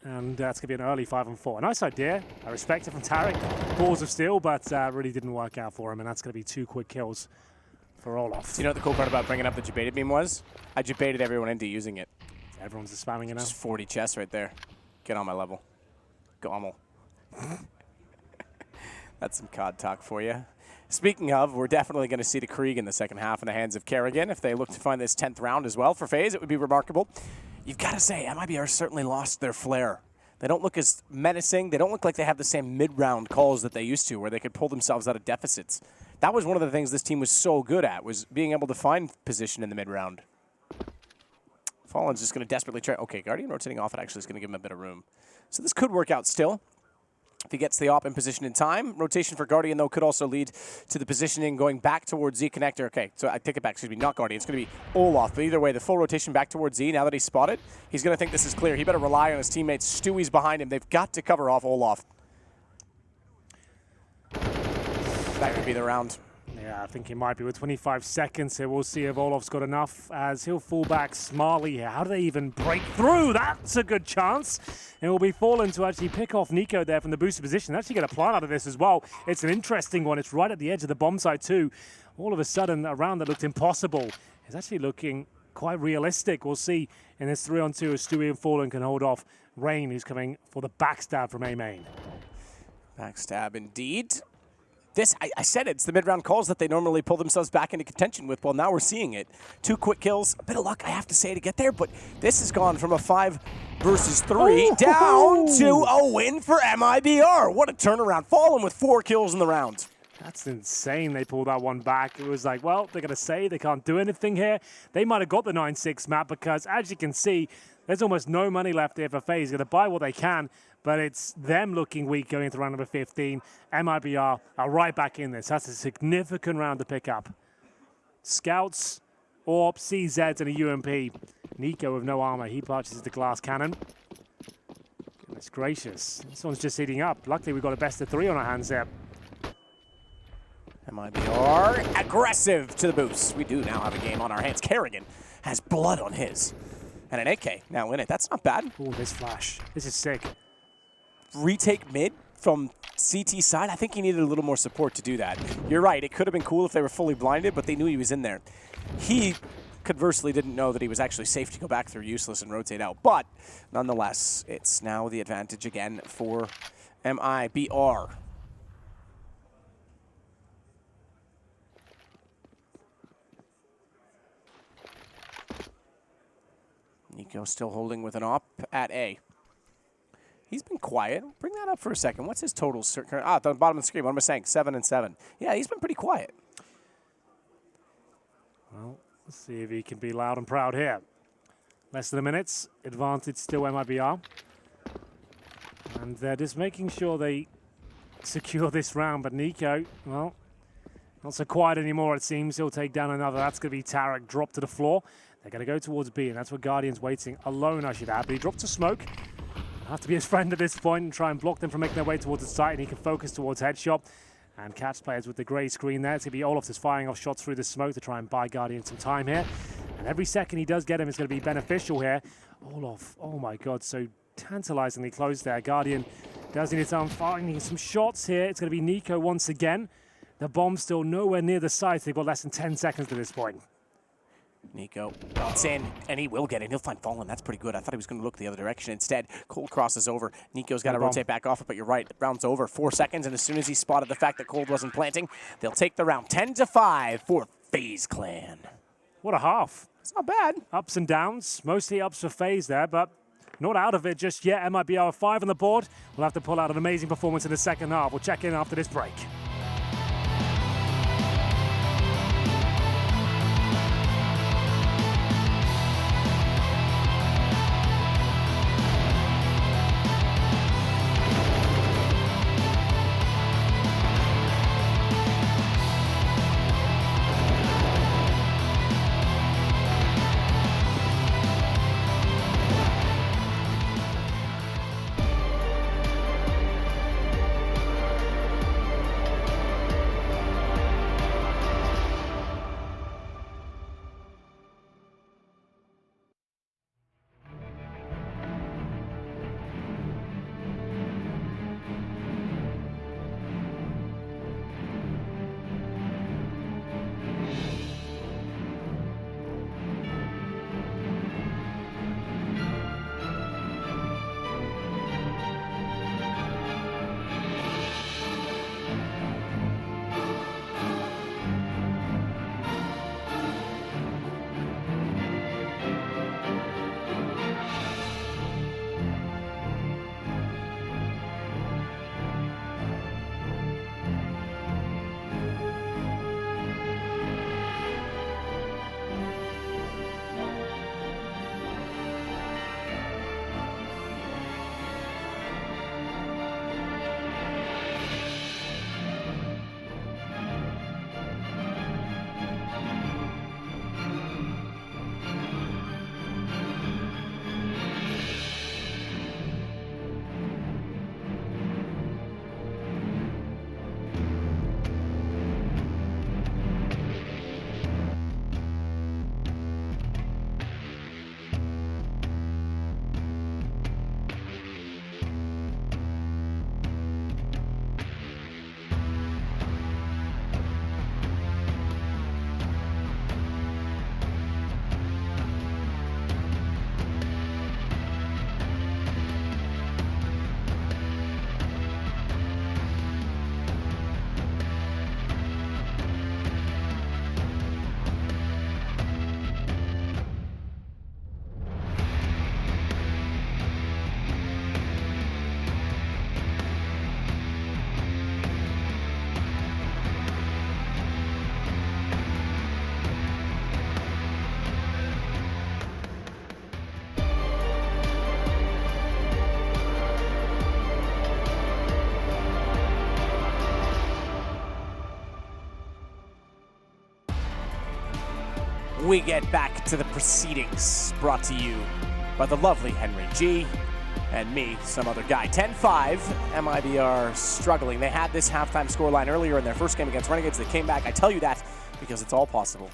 And that's going to be an early 5-4. A nice idea. I respect it from Tarek. Balls of steel, but really didn't work out for him. And that's going to be 2 quick kills for Olaf. Do you know what the cool part about bringing up the debated meme was? I debated everyone into using it. Everyone's just spamming it now. Just 40 chests right there. Get on my level. Gommel. That's some COD talk for you. Speaking of, we're definitely going to see the Krieg in the second half in the hands of Kerrigan. If they look to find this 10th round as well for FaZe, it would be remarkable. You've got to say, MIBR certainly lost their flair. They don't look as menacing. They don't look like they have the same mid-round calls that they used to, where they could pull themselves out of deficits. That was one of the things this team was so good at, was being able to find position in the mid-round. Fallen's just going to desperately try. Okay, Guardian rotating off it actually is going to give him a bit of room. So this could work out still. If he gets the op in position in time. Rotation for Guardian, though, could also lead to the positioning going back towards Z connector. Okay, so I take it back. Excuse me, not Guardian. It's going to be Olaf. But either way, the full rotation back towards Z, now that he's spotted, he's going to think this is clear. He better rely on his teammates. Stewie's behind him. They've got to cover off Olaf. That could be the round. Yeah, I think he might be with 25 seconds here. We'll see if Olaf's got enough as he'll fall back smartly here. How do they even break through? That's a good chance. It will be Fallen to actually pick off Nico there from the boosted position. Actually get a plant out of this as well. It's an interesting one. It's right at the edge of the bomb site too. All of a sudden, a round that looked impossible is actually looking quite realistic. We'll see in this 3-on-2 as Stewie and Fallen can hold off Rain, who's coming for the backstab from A main. Backstab indeed. This, I said it's the mid-round calls that they normally pull themselves back into contention with. Well, now we're seeing it. 2 quick kills, a bit of luck, I have to say, to get there, but this has gone from a 5 versus 3 down to a win for MIBR. What a turnaround. Fallen with 4 kills in the round. That's insane they pulled that one back. It was like, well, they're going to say they can't do anything here. They might have got the 9-6 map because, as you can see, there's almost no money left here for FaZe. Going to buy what they can, but it's them looking weak going into round number 15. MIBR are right back in this. That's a significant round to pick up. Scouts, AWP, CZs, and a UMP. Nico with no armor. He purchases the glass cannon. Goodness gracious. This one's just heating up. Luckily, we've got a best of 3 on our hands there. MIBR aggressive to the boost. We do now have a game on our hands. Kerrigan has blood on his. And an AK now in it. That's not bad. Oh, this flash. This is sick. Retake mid from CT side. I think he needed a little more support to do that. You're right. It could have been cool if they were fully blinded, but they knew he was in there. He conversely didn't know that he was actually safe to go back through useless and rotate out. But nonetheless, it's now the advantage again for MIBR. Nico still holding with an op at A. He's been quiet. Bring that up for a second. What's his totals? At the bottom of the screen. What am I saying? 7 and 7. Yeah, he's been pretty quiet. Well, let's see if he can be loud and proud here. Less than a minute. Advantage still MIBR. And they're just making sure they secure this round. But Nico, well, not so quiet anymore, it seems. He'll take down another. That's going to be Tarek, dropped to the floor. They're going to go towards B, and that's where Guardian's waiting alone, I should add. But he dropped a smoke. He'll have to be his friend at this point and try and block them from making their way towards the site, and he can focus towards headshot. And catch players with the grey screen there. It's going to be Olaf just firing off shots through the smoke to try and buy Guardian some time here. And every second he does get him is going to be beneficial here. Olaf, oh my god, so tantalizingly close there. Guardian does need time finding some shots here. It's going to be Nico once again. The bomb's still nowhere near the site. They've got less than 10 seconds to this point. Nico, it's in, and he will get it. He'll find Fallen. That's pretty good. I thought he was going to look the other direction. Instead, Cold crosses over. Nico's got to rotate back off it, but you're right. The round's over. 4 seconds, and as soon as he spotted the fact that Cold wasn't planting, they'll take the round 10-5 for FaZe Clan. What a half. It's not bad. Ups and downs. Mostly ups for FaZe there, but not out of it just yet. MIBR 5 on the board. We'll have to pull out an amazing performance in the second half. We'll check in after this break. we get back to the proceedings, brought to you by the lovely Henry G and me, some other guy. 10-5, MIBR struggling. They had this halftime scoreline earlier in their first game against Renegades. They came back. I tell you that because it's all possible.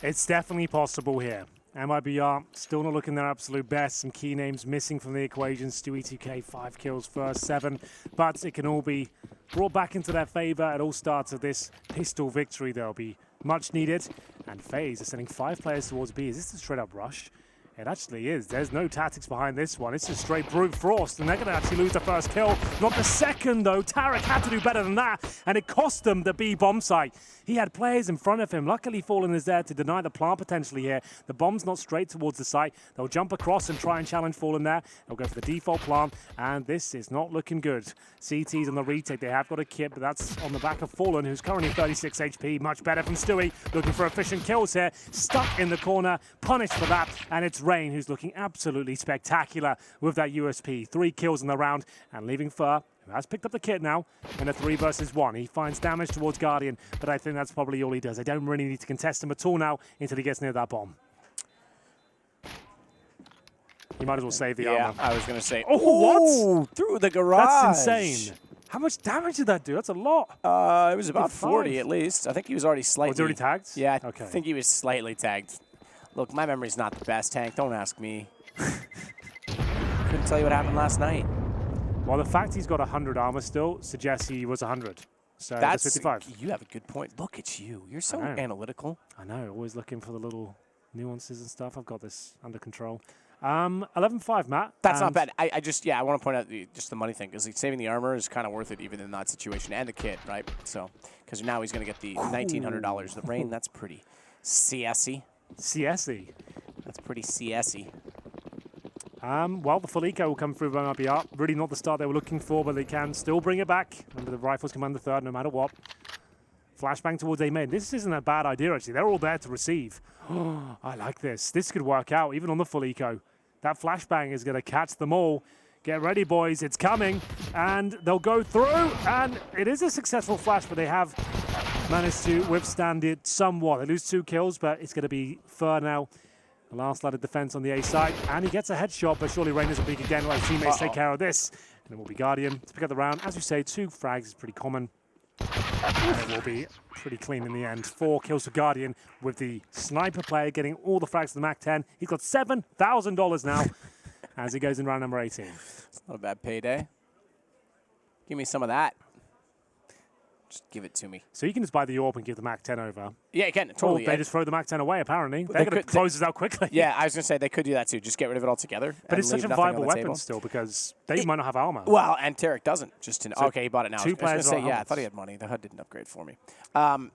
It's definitely possible here. MIBR still not looking their absolute best. Some key names missing from the equation. Stewie 2K, 5 kills, first 7. But it can all be brought back into their favor. It all starts with this pistol victory. They'll be much needed. And FaZe are sending 5 players towards B. Is this a straight up rush? It actually is. There's no tactics behind this one. It's just straight brute force, and they're going to actually lose the first kill. Not the second, though. Tarek had to do better than that, and it cost them the B bomb site. He had players in front of him. Luckily, Fallen is there to deny the plant potentially here. The bomb's not straight towards the site. They'll jump across and try and challenge Fallen there. They'll go for the default plant, and this is not looking good. CT's on the retake. They have got a kit, but that's on the back of Fallen, who's currently 36 HP. Much better from Stewie. Looking for efficient kills here. Stuck in the corner. Punished for that, and it's Rain, who's looking absolutely spectacular with that USP. 3 kills in the round, and leaving Fur, who has picked up the kit now, in a 3 versus 1. He finds damage towards Guardian, but I think that's probably all he does. They don't really need to contest him at all now until he gets near that bomb. You might as well save the armor. I was going to say, oh, what? Through the garage. That's insane. How much damage did that do? That's a lot. It was about 40 at least. I think he was already slightly. Was he already tagged? Yeah, okay. I think he was slightly tagged. Look, my memory's not the best, Hank. Don't ask me. Couldn't tell you what happened last night. Well, the fact he's got 100 armor still suggests he was 100. So that's 55. You have a good point. Look at you. You're so analytical. I know. Always looking for the little nuances and stuff. I've got this under control. 11-5, Matt. That's not bad. I want to point out just the money thing, because saving the armor is kind of worth it even in that situation, and the kit, right? So, because now he's going to get the $1,900. The Rain, that's pretty CSy. CSy. That's pretty CSy. Well, the full eco will come through by MIBR. Really not the start they were looking for, but they can still bring it back. Remember, the rifles command the third no matter what. Flashbang towards A main. This isn't a bad idea, actually. They're all there to receive. Oh, I like this. This could work out, even on the full eco. That flashbang is going to catch them all. Get ready, boys. It's coming. And they'll go through. And it is a successful flash, but they have managed to withstand it somewhat. They lose 2 kills, but it's going to be Fur now. The last line of defense on the A side. And he gets a headshot, but surely Rain doesn't peek again. Let his teammates take care of this. And it will be Guardian to pick up the round. As you say, 2 frags is pretty common. And it will be pretty clean in the end. 4 kills for Guardian with the sniper player getting all the frags to the MAC-10. He's got $7,000 now as he goes in round number 18. It's not a bad payday. Give me some of that. Just give it to me. So you can just buy the AWP and give the MAC-10 over. Yeah, you can. Totally. Or they just throw the MAC-10 away, apparently. They're going to close this out quickly. Yeah, I was going to say they could do that too. Just get rid of it altogether. But it's such a viable weapon still because they might not have armor. Well, and Tarek doesn't. So okay, he bought it now. 2 players I thought he had money. The HUD didn't upgrade for me. I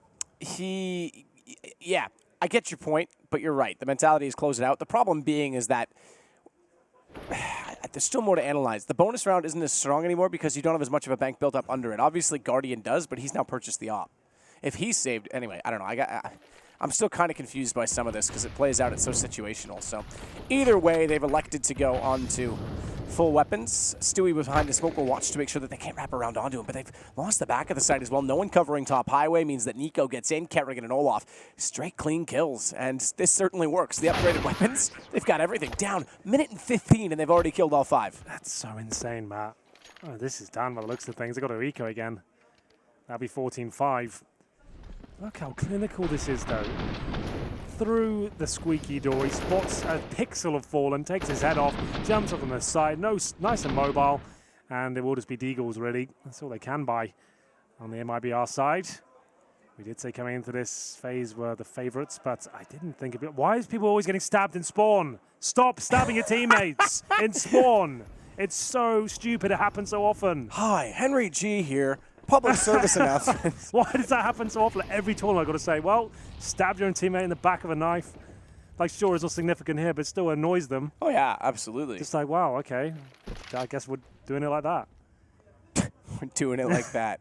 get your point, but you're right. The mentality is close it out. The problem being is that there's still more to analyze. The bonus round isn't as strong anymore because you don't have as much of a bank built up under it. Obviously, Guardian does, but he's now purchased the op. If he's saved, anyway, I don't know. I'm still kind of confused by some of this because it plays out. It's so situational. So either way, they've elected to go on to full weapons. Stewie was behind the smoke will watch to make sure that they can't wrap around onto him, but they've lost the back of the site as well. No one covering top highway means that Nico gets in, Kerrigan and Olaf. Straight clean kills, and this certainly works. The upgraded weapons, they've got everything down. Minute and 15, and they've already killed all 5. That's so insane, Matt. Oh, this is done by the looks of things. They've got to eco again. That'll be 14-5. Look how clinical this is, though. Through the squeaky door, he spots a pixel of Fallen, takes his head off, jumps up on the side, nice and mobile, and it will just be Deagles, really. That's all they can buy on the MIBR side. We did say coming into this phase were the favorites, but I didn't think of it. Why is people always getting stabbed in spawn? Stop stabbing your teammates in spawn. It's so stupid. It happens so often. Hi, Henry G here. Public service announcements. Why does that happen so often? Every tournament I've got to say, well, stab your own teammate in the back of a knife. Like, sure, it's not significant here, but it still annoys them. Oh, yeah, absolutely. Just like, wow, okay. I guess we're doing it like that. We're doing it like that.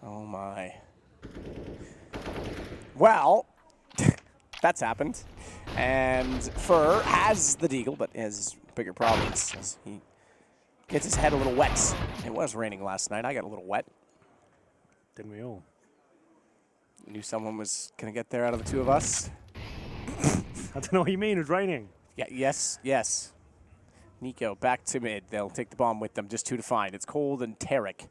Oh, my. Well, that's happened. And Fur has the Deagle, but has bigger problems as he gets his head a little wet. It was raining last night. I got a little wet. Didn't we all? Knew someone was going to get there out of the two of us. I don't know what you mean, it's raining. Yeah, yes. Nico back to mid. They'll take the bomb with them. Just 2 to find. It's Cold and Tarek.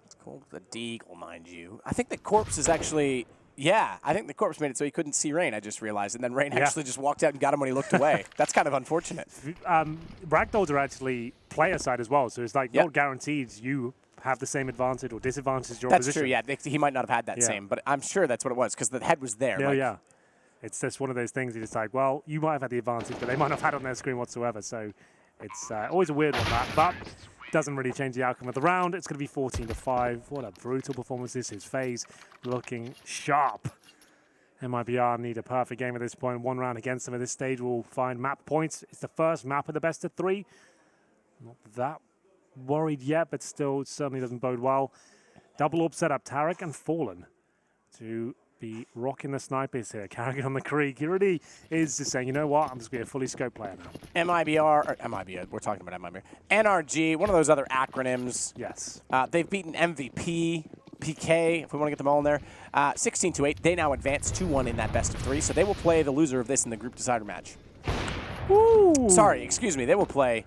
It's Cold with a deagle, mind you. I think the Corpse is actually... Yeah, I think the Corpse made it so he couldn't see Rain, I just realized. And then Rain actually just walked out and got him when he looked away. That's kind of unfortunate. Ragdolls are actually player side as well, so it's like not guaranteed you have the same advantage or disadvantage as your position. That's true, yeah. He might not have had that same, but I'm sure that's what it was because the head was there. Yeah. It's just one of those things. It's like, well, you might have had the advantage, but they might not have had it on their screen whatsoever. So it's always a weird one, that. But doesn't really change the outcome of the round. It's going to be 14-5. What a brutal performance this is. FaZe looking sharp. MIBR need a perfect game at this point. One round against them at this stage will find map points. It's the first map of the best of 3. Not that worried yet, but still, it certainly doesn't bode well. Double orb set up. Tarek and Fallen to be rocking the snipers here. Carrigan on the creek. He really is just saying, you know what, I'm just going to be a fully scoped player now. MIBR, we're talking about MIBR. NRG, one of those other acronyms. Yes. They've beaten MVP, PK, if we want to get them all in there. 16-8. They now advance 2-1 in that best of 3, so they will play the loser of this in the group decider match. Ooh. Sorry, excuse me. They will play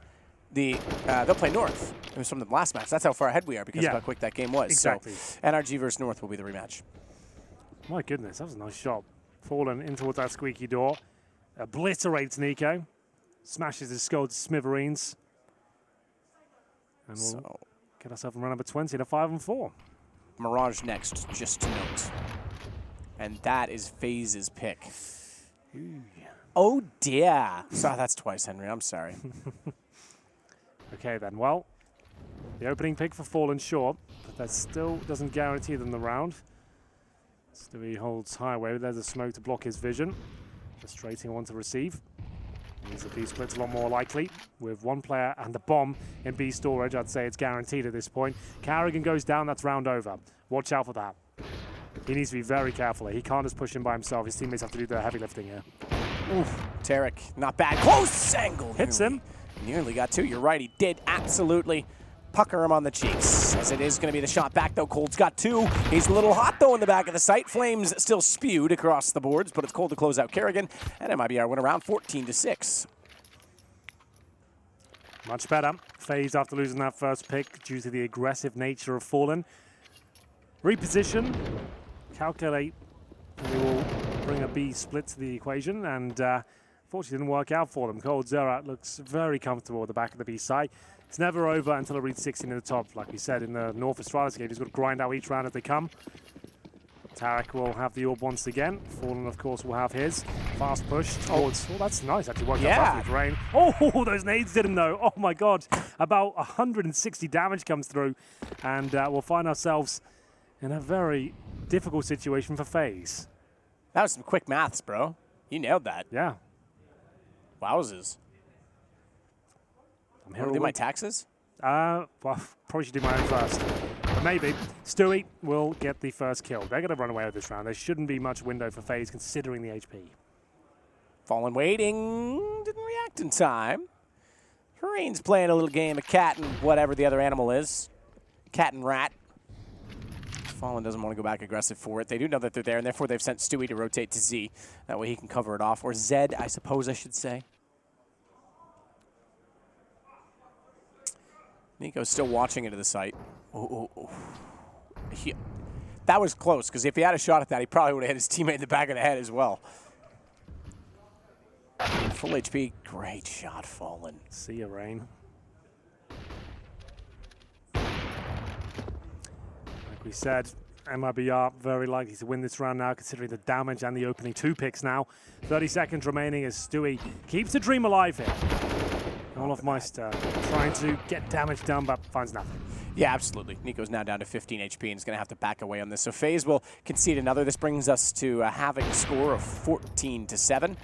they'll play North. It was from the last match. That's how far ahead we are because of how quick that game was. Exactly. So NRG versus North will be the rematch. My goodness, that was a nice shot. Fallen in towards that squeaky door. Obliterates Nico. Smashes his skull to smithereens. And we'll get ourselves from round number 20 to 5-4. Mirage next, just to note. And that is FaZe's pick. Ooh. Oh dear. So that's twice, Henry. I'm sorry. Okay then, well, the opening pick for Fallen short, but that still doesn't guarantee them the round. Stewie holds highway, there's a smoke to block his vision. Frustrating one to receive. Means the B split's a lot more likely. With one player and the bomb in B storage, I'd say it's guaranteed at this point. Carrigan goes down, that's round over. Watch out for that. He needs to be very careful here. He can't just push him by himself. His teammates have to do the heavy lifting here. Oof, Tarek, not bad. Close angle. Hits him. Nearly got 2. You're right, he did absolutely pucker him on the cheeks. As it is going to be the shot back, though. Cold's got 2. He's a little hot, though, in the back of the site. Flames still spewed across the boards, but it's Cold to close out Kerrigan. And MIBR win around 14-6. Much better. FaZe after losing that first pick due to the aggressive nature of Fallen. Reposition. Calculate. They will bring a B split to the equation, and fortunately didn't work out for them. Cold Zerat looks very comfortable at the back of the B side. It's never over until it reaches 16 in the top. Like we said in the North Australis game, he's got to grind out each round as they come. Tarek will have the orb once again. Fallen, of course, will have his. Fast push towards... Oh, that's nice. Actually worked out with Rain. Oh, those nades didn't though. Oh, my God. About 160 damage comes through. And we'll find ourselves in a very difficult situation for FaZe. That was some quick maths, bro. You nailed that. Yeah. Wowzers. I'm here Want to do my taxes? Well, probably should do my own first. But maybe. Stewie will get the first kill. They're going to run away with this round. There shouldn't be much window for FaZe considering the HP. Fallen waiting. Didn't react in time. Rain's playing a little game of cat and whatever the other animal is. Cat and rat. Fallen doesn't want to go back aggressive for it. They do know that they're there, and therefore they've sent Stewie to rotate to Z. That way he can cover it off. Or Zed, I suppose I should say. Nico's still watching into the site. That was close, because if he had a shot at that, he probably would have hit his teammate in the back of the head as well. Full HP, great shot, Fallen. See ya, Rain. Like we said, MIBR very likely to win this round now, considering the damage and the opening 2 picks now. 30 seconds remaining as Stewie keeps the dream alive here. Olaf Meister trying to get damage done, but finds nothing. Yeah, absolutely. Nico's now down to 15 HP and is going to have to back away on this. So FaZe will concede another. This brings us to having a score of 14-7.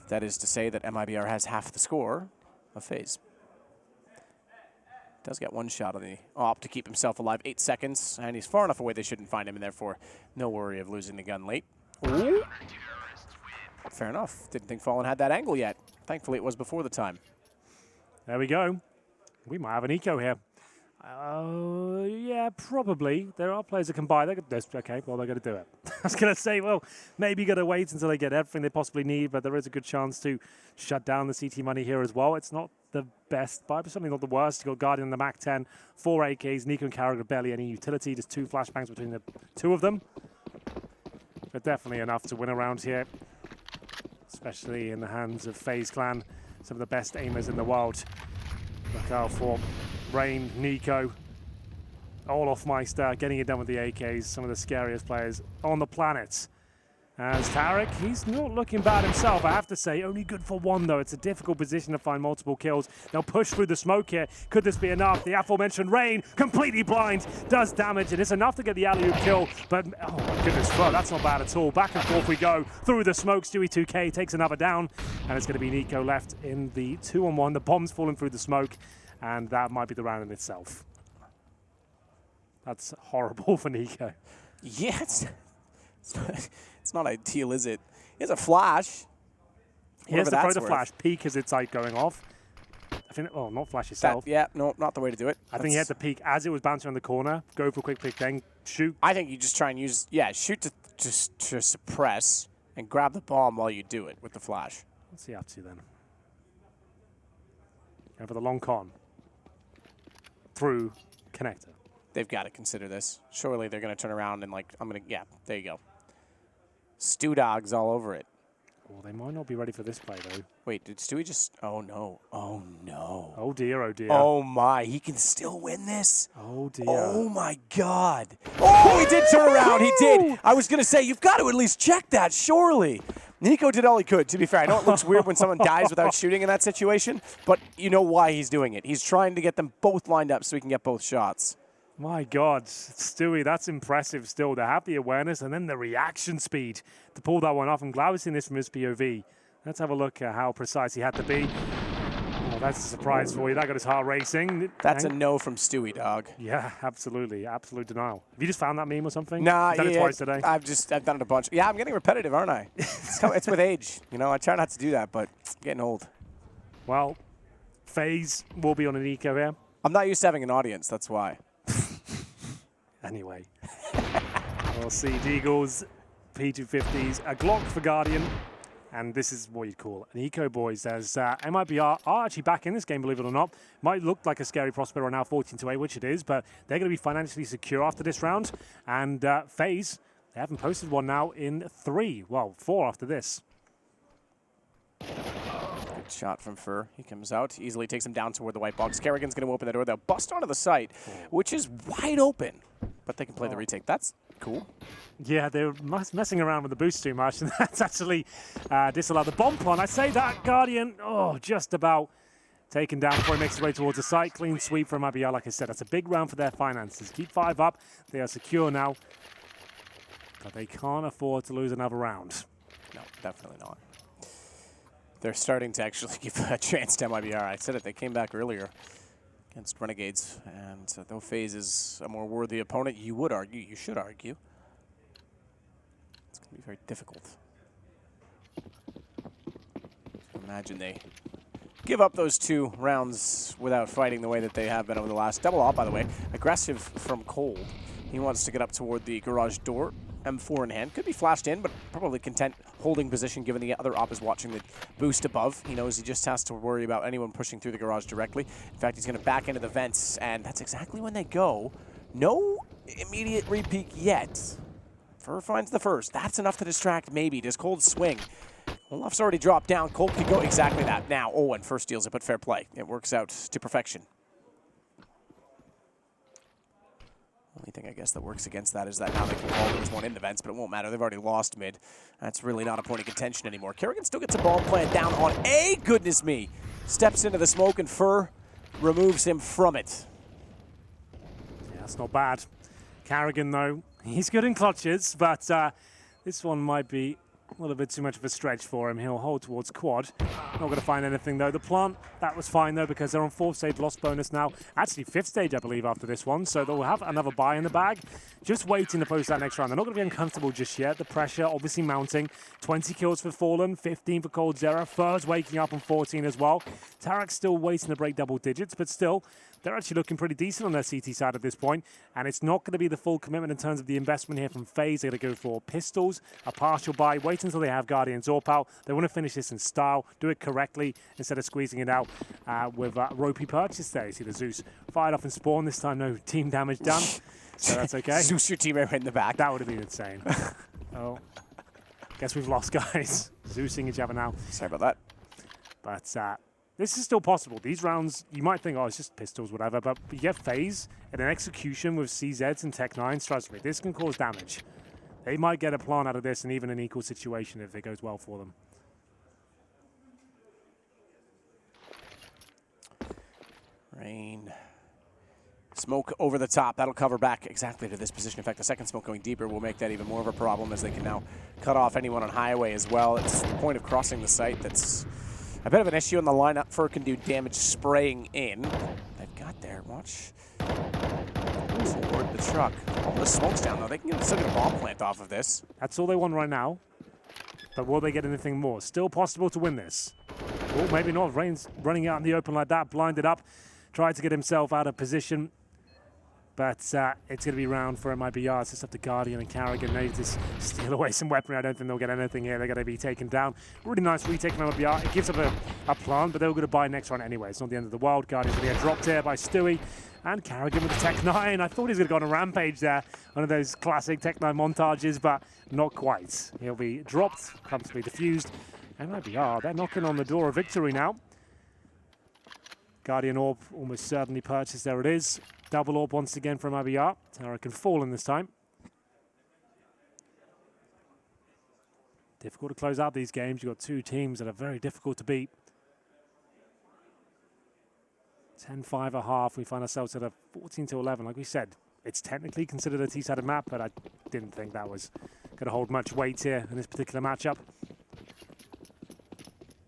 That is to say that MIBR has half the score of FaZe. Does get one shot on the op to keep himself alive. 8 seconds, and he's far enough away they shouldn't find him, and therefore no worry of losing the gun late. Ooh. Fair enough. Didn't think Fallen had that angle yet. Thankfully, it was before the time. There we go. We might have an eco here. Yeah, probably. There are players that can buy. Okay, well, they're going to do it. I was going to say, well, maybe got to wait until they get everything they possibly need, but there is a good chance to shut down the CT money here as well. It's not the best buy, but certainly not the worst. You've got Guardian and the Mac 10, 4 AKs, Nico and Carragher, barely any utility, just 2 flashbangs between the 2 of them. But definitely enough to win around here, especially in the hands of FaZe Clan, some of the best aimers in the world. Look out for Rain, Nico, Olofmeister getting it done with the AKs, some of the scariest players on the planet. As Tarek, he's not looking bad himself, I have to say. Only good for 1, though. It's a difficult position to find multiple kills. They'll push through the smoke here. Could this be enough? The aforementioned Rain, completely blind, does damage, and it's enough to get the alley-oop kill. But, oh my goodness, bro, that's not bad at all. Back and forth we go through the smoke. Stewie 2K takes another down, and it's going to be Nico left in the 2-on-1. The bomb's falling through the smoke, and that might be the round in itself. That's horrible for Nico. Yeah, it's not ideal, is it? He has a flash. He has to throw the flash. Peek as it's like going off. I think, well, not flash yourself. Yeah, no, not the way to do it. I think he had to peek as it was bouncing on the corner, go for a quick pick, then shoot. I think you just try and use, shoot to suppress and grab the bomb while you do it with the flash. What's he up to then? Go for the long con. Through connector. They've got to consider this. Surely they're going to turn around and there you go. Stew dogs all over it. Oh, they might not be ready for this play, though. Wait, did Stewie just... Oh, no. Oh, no. Oh, dear, oh, dear. Oh, my. He can still win this? Oh, dear. Oh, my God. Oh, he did turn around. He did. I was going to say, you've got to at least check that, surely. Nico did all he could, to be fair. I know it looks weird when someone dies without shooting in that situation, but you know why he's doing it. He's trying to get them both lined up so he can get both shots. My God, Stewie, that's impressive still. To have the awareness and then the reaction speed to pull that one off. I'm glad we've seen this from his POV. Let's have a look at how precise he had to be. Oh, that's a surprise for you. That got his heart racing. That's a no from Stewie, dog. Yeah, absolutely. Absolute denial. Have you just found that meme or something? Nah, You've done it twice today? I've done it a bunch. Yeah, I'm getting repetitive, aren't I? It's with age. You know, I try not to do that, but I'm getting old. Well, FaZe will be on an eco here. I'm not used to having an audience, that's why. Anyway, we'll see Deagles, P250s, a Glock for Guardian, and this is what you'd call an eco, boys, as MIBR are actually back in this game, believe it or not. Might look like a scary prospect right now, 14-8, which it is, but they're going to be financially secure after this round, and FaZe, they haven't posted one now in 3, well, 4 after this. Good shot from Fur. He comes out, easily takes him down toward the white box. Kerrigan's going to open the door. They'll bust onto the site, which is wide open, but they can play the retake. That's cool. Yeah, they're messing around with the boost too much, and that's actually disallowed the bomb plan. I say that, Guardian, just about taken down before he makes his way towards the site. Clean sweep from MIBR, like I said. That's a big round for their finances. Keep 5 up. They are secure now, but they can't afford to lose another round. No, definitely not. They're starting to actually give a chance to MIBR. I said it, they came back earlier against Renegades, and though FaZe is a more worthy opponent, you would argue, you should argue, it's going to be very difficult. Imagine they give up those 2 rounds without fighting the way that they have been over the last. Double off, by the way. Aggressive from Cold. He wants to get up toward the garage door. M4 in hand. Could be flashed in, but probably content holding position given the other op is watching the boost above. He knows he just has to worry about anyone pushing through the garage directly. In fact, he's going to back into the vents, and that's exactly when they go. No immediate repeat yet. Fur finds the first. That's enough to distract, maybe. Does Cold swing? Olaf's already dropped down. Cold could go exactly that. Now, Owen first steals it, but fair play. It works out to perfection. Only thing I guess that works against that is that now they can call there's one in the vents, but it won't matter. They've already lost mid. That's really not a point of contention anymore. Kerrigan still gets a bomb plant down on A. Goodness me. Steps into the smoke and Fur removes him from it. Yeah, that's not bad. Kerrigan, though, he's good in clutches, but this one might be A little bit too much of a stretch for him. He'll hold towards quad. Not going to find anything, though. The plant, that was fine, though, because they're on 4th stage loss bonus now. Actually, 5th stage, I believe, after this one. So they'll have another buy in the bag. Just waiting to post that next round. They're not going to be uncomfortable just yet. The pressure obviously mounting. 20 kills for Fallen, 15 for coldzera. FaZe waking up on 14 as well. Tarek's still waiting to break double digits, but still, they're actually looking pretty decent on their CT side at this point, and it's not going to be the full commitment in terms of the investment here from FaZe. They're going to go for pistols, a partial buy, wait until they have Guardians AWP out. They want to finish this in style, do it correctly instead of squeezing it out with ropey purchase there. You see the Zeus fired off and spawn. This time no team damage done, so that's okay. Zeus your teammate right in the back. That would have been insane. Oh, guess we've lost guys. Zeusing each other now. Sorry about that. But this is still possible. These rounds, you might think, oh, it's just pistols, whatever, but you get FaZe and an execution with CZs and Tech-9s. Trust me, this can cause damage. They might get a plant out of this and even an equal situation if it goes well for them. Rain. Smoke over the top. That'll cover back exactly to this position. In fact, the second smoke going deeper will make that even more of a problem as they can now cut off anyone on highway as well. It's the point of crossing the site that's a bit of an issue in the lineup. Fur can do damage spraying in. They've got there. Watch. Toward the truck. All the smoke's down, though. They can still get a bomb plant off of this. That's all they want right now. But will they get anything more? Still possible to win this. Well, maybe not. Rain's running out in the open like that. Blinded up. Tried to get himself out of position. But it's going to be round for MIBR. It's just up to Guardian and Carrigan. They just steal away some weaponry. I don't think they'll get anything here. They're going to be taken down. Really nice retake from MIBR. It gives up a plant, but they're going to buy next round anyway. It's not the end of the world. Guardian's going to get dropped here by Stewie. And Carrigan with the Tech-9. I thought he was going to go on a rampage there. One of those classic Tech-9 montages, but not quite. He'll be dropped, comfortably defused. MIBR, they're knocking on the door of victory now. Guardian Orb almost certainly purchased. There it is. Double orb once again from MIBR. Tara can fall in this time. Difficult to close out these games. You've got two teams that are very difficult to beat. 10-5 a half. We find ourselves at a 14-11. Like we said, it's technically considered a T-sided map, but I didn't think that was going to hold much weight here in this particular matchup.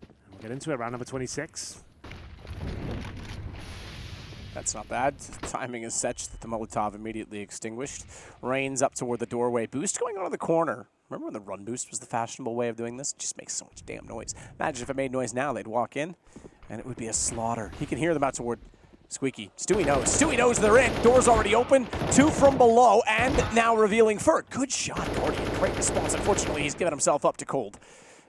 And we'll get into it, round number 26. That's not bad. Timing is such that the Molotov immediately extinguished. Rain's up toward the doorway. Boost going on to the corner. Remember when the run boost was the fashionable way of doing this? It just makes so much damn noise. Imagine if it made noise now, they'd walk in, and it would be a slaughter. He can hear them out toward Squeaky. Stewie knows. Stewie knows they're in. Door's already open. Two from below, and now revealing Fur. Good shot, Guardian. Great response. Unfortunately, he's given himself up to cold.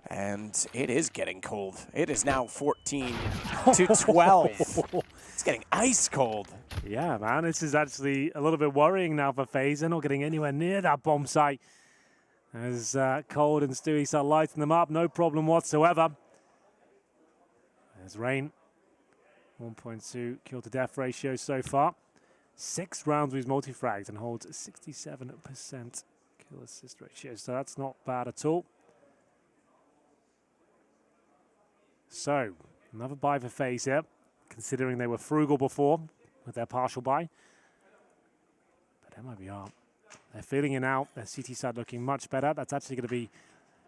And it is getting cold. It is now 14 to 12. It's getting ice cold. Yeah, man, this is actually a little bit worrying now for FaZe. They're not getting anywhere near that bomb site. As Cold and Stewie start lighting them up, no problem whatsoever. There's Rain. 1.2 kill to death ratio so far. 6 rounds with his multi-frags and holds 67% kill assist ratio. So that's not bad at all. So, another buy for FaZe here, considering they were frugal before with their partial buy. But MIBR, they're feeling it out. Their CT side looking much better. That's actually going to be,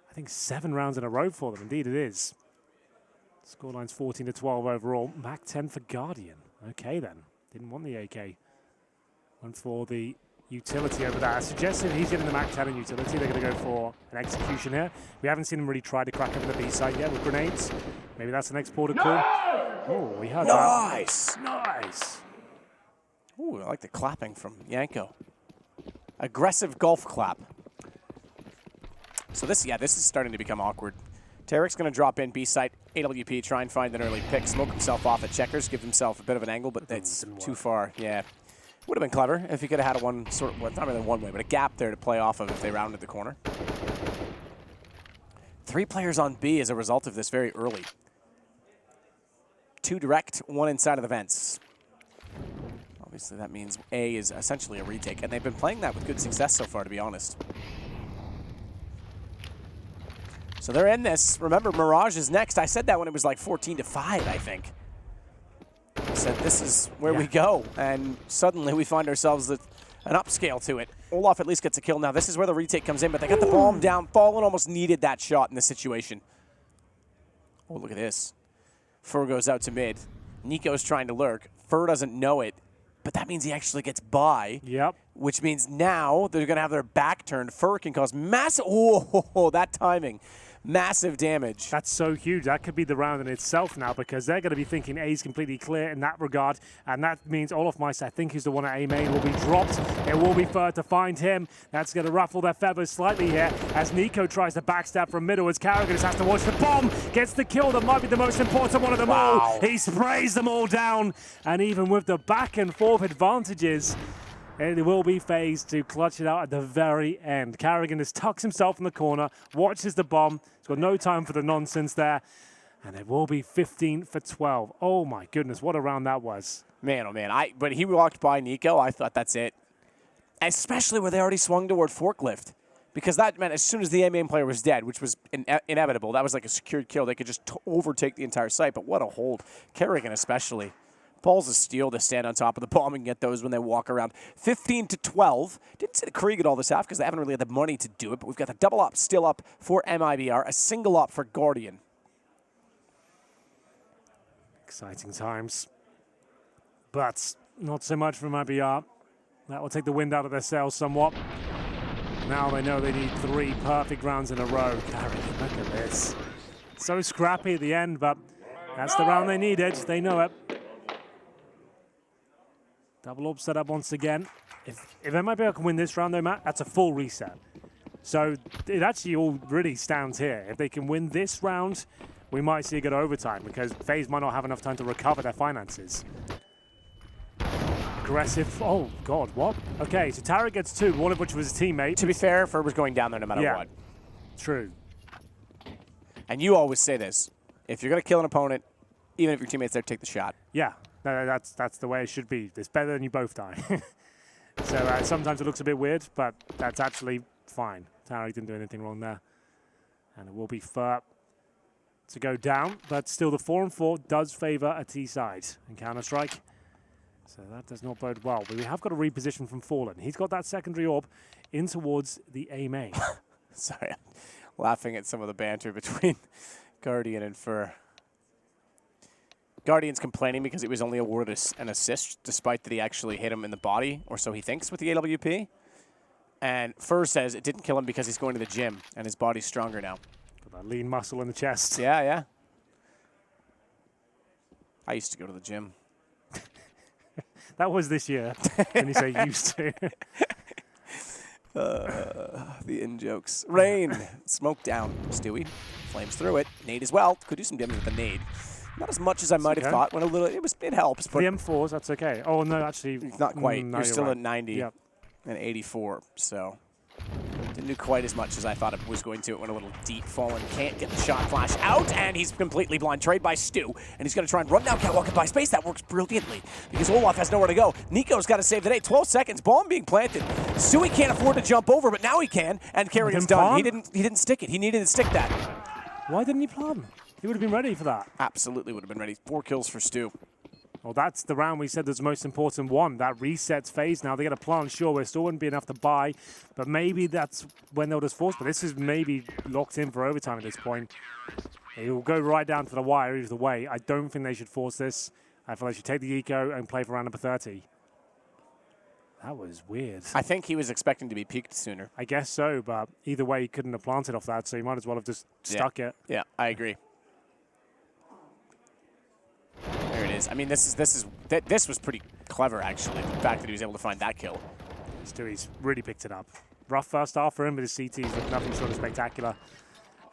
I think, 7 rounds in a row for them. Indeed, it is. Scoreline's 14 to 12 overall. Mac 10 for Guardian. Okay, then. Didn't want the AK. Went for the utility over there. I suggested he's getting the Mac 10 and utility. They're going to go for an execution here. We haven't seen him really try to crack over the B side yet with grenades. Maybe that's the next port of call. Oh, we heard Nice. that. Nice. Ooh, I like the clapping from Yanko. Aggressive golf clap. So this is starting to become awkward. Tarek's going to drop in B site, AWP, try and find an early pick, smoke himself off at checkers, give himself a bit of an angle, but that's too far. Yeah. Would have been clever if he could have had a one sort of, well, not really one way, but a gap there to play off of if they rounded the corner. 3 players on B as a result of this very early. 2 direct, 1 inside of the vents. Obviously that means A is essentially a retake, and they've been playing that with good success so far, to be honest. So they're in this. Remember, Mirage is next. I said that when it was like 14 to 5, I think. I said, this is where we go. And suddenly we find ourselves with an upscale to it. Olaf at least gets a kill now. This is where the retake comes in, but they got the bomb down. Fallen almost needed that shot in this situation. Oh, look at this. Fur goes out to mid. Nico's trying to lurk. Fur doesn't know it, but that means he actually gets by. Yep. Which means now they're going to have their back turned. Fur can cause massive... Oh, that timing. Massive damage. That's so huge. That could be the round in itself now because they're going to be thinking A's completely clear in that regard. And that means Olaf Meiss, I think, who's the one at A main, will be dropped. It will be Fur to find him. That's going to ruffle their feathers slightly here as Nico tries to backstab from middle as Carrigan just has to watch the bomb. Gets the kill that might be the most important one of them all. He sprays them all down. And even with the back and forth advantages, it will be FaZe to clutch it out at the very end. Carrigan just tucks himself in the corner, watches the bomb. He's got no time for the nonsense there. And it will be 15 for 12. Oh my goodness, what a round that was. Man, oh man. When he walked by Nico, I thought that's it. Especially where they already swung toward forklift. Because that meant as soon as the main player was dead, which was inevitable, that was like a secured kill. They could just overtake the entire site. But what a hold. Carrigan especially. Paul's a steal to stand on top of the bomb and get those when they walk around. 15 to 12. Didn't see the Krieg at all this half because they haven't really had the money to do it, but we've got the double op still up for MIBR, a single op for Guardian. Exciting times. But not so much for MIBR. That will take the wind out of their sails somewhat. Now they know they need 3 perfect rounds in a row. Carrigan, look at this. So scrappy at the end, but that's the round they needed. They know it. Double orb set up once again. If MIBR can win this round, though, Matt, that's a full reset. So it actually all really stands here. If they can win this round, we might see a good overtime because FaZe might not have enough time to recover their finances. Aggressive. Oh, God, what? Okay, so Tara gets 2, one of which was his teammate. To be fair, Fur was going down there no matter what. True. And you always say this. If you're going to kill an opponent, even if your teammate's there, take the shot. Yeah. No, that's the way it should be. It's better than you both die. So sometimes it looks a bit weird, but that's actually fine. Tarek didn't do anything wrong there. And it will be Fur to go down, but still the 4-4 does favor a T side in Counter-Strike. So that does not bode well. But we have got a reposition from Fallen. He's got that secondary orb in towards the A main. Sorry, I'm laughing at some of the banter between Guardian and Fur. Guardian's complaining because it was only awarded an assist, despite that he actually hit him in the body, or so he thinks with the AWP. And Fur says it didn't kill him because he's going to the gym, and his body's stronger now. Got that lean muscle in the chest. Yeah. I used to go to the gym. That was this year, when you say used to. The in-jokes. Rain. Smoke down. Stewie. Flames through it. Nade as well. Could do some damage with the nade. Not as much as I might have thought. When it helps. But the M4s, that's okay. Oh, no, actually. Not quite. No, you're still right. at 90 and 84. So didn't do quite as much as I thought it was going to. It went a little deep. Fallen can't get the shot flash out, and he's completely blind. Trade by Stu, and he's going to try and run down Catwalk and buy space. That works brilliantly because Olaf has nowhere to go. Nico's got to save the day. 12 seconds. Bomb being planted. Stewie can't afford to jump over, but now he can, and Carrigan's done. He didn't stick it. He needed to stick that. Why didn't he plan? He would have been ready for that. Absolutely would have been ready. 4 kills for Stu. Well, that's the round we said was the most important one. That resets FaZe now. They get a plant, sure, it still wouldn't be enough to buy, but maybe that's when they'll just force. But this is maybe locked in for overtime at this point. It will go right down to the wire either way. I don't think they should force this. I feel they should take the eco and play for round number 30. That was weird. I think he was expecting to be peaked sooner. I guess so, but either way, he couldn't have planted off that, so he might as well have just stuck it. Yeah, I agree. There it is. I mean, this was pretty clever, actually. The fact that he was able to find that kill. Stewie's really picked it up. Rough first half for him, but his CTs look nothing short of spectacular.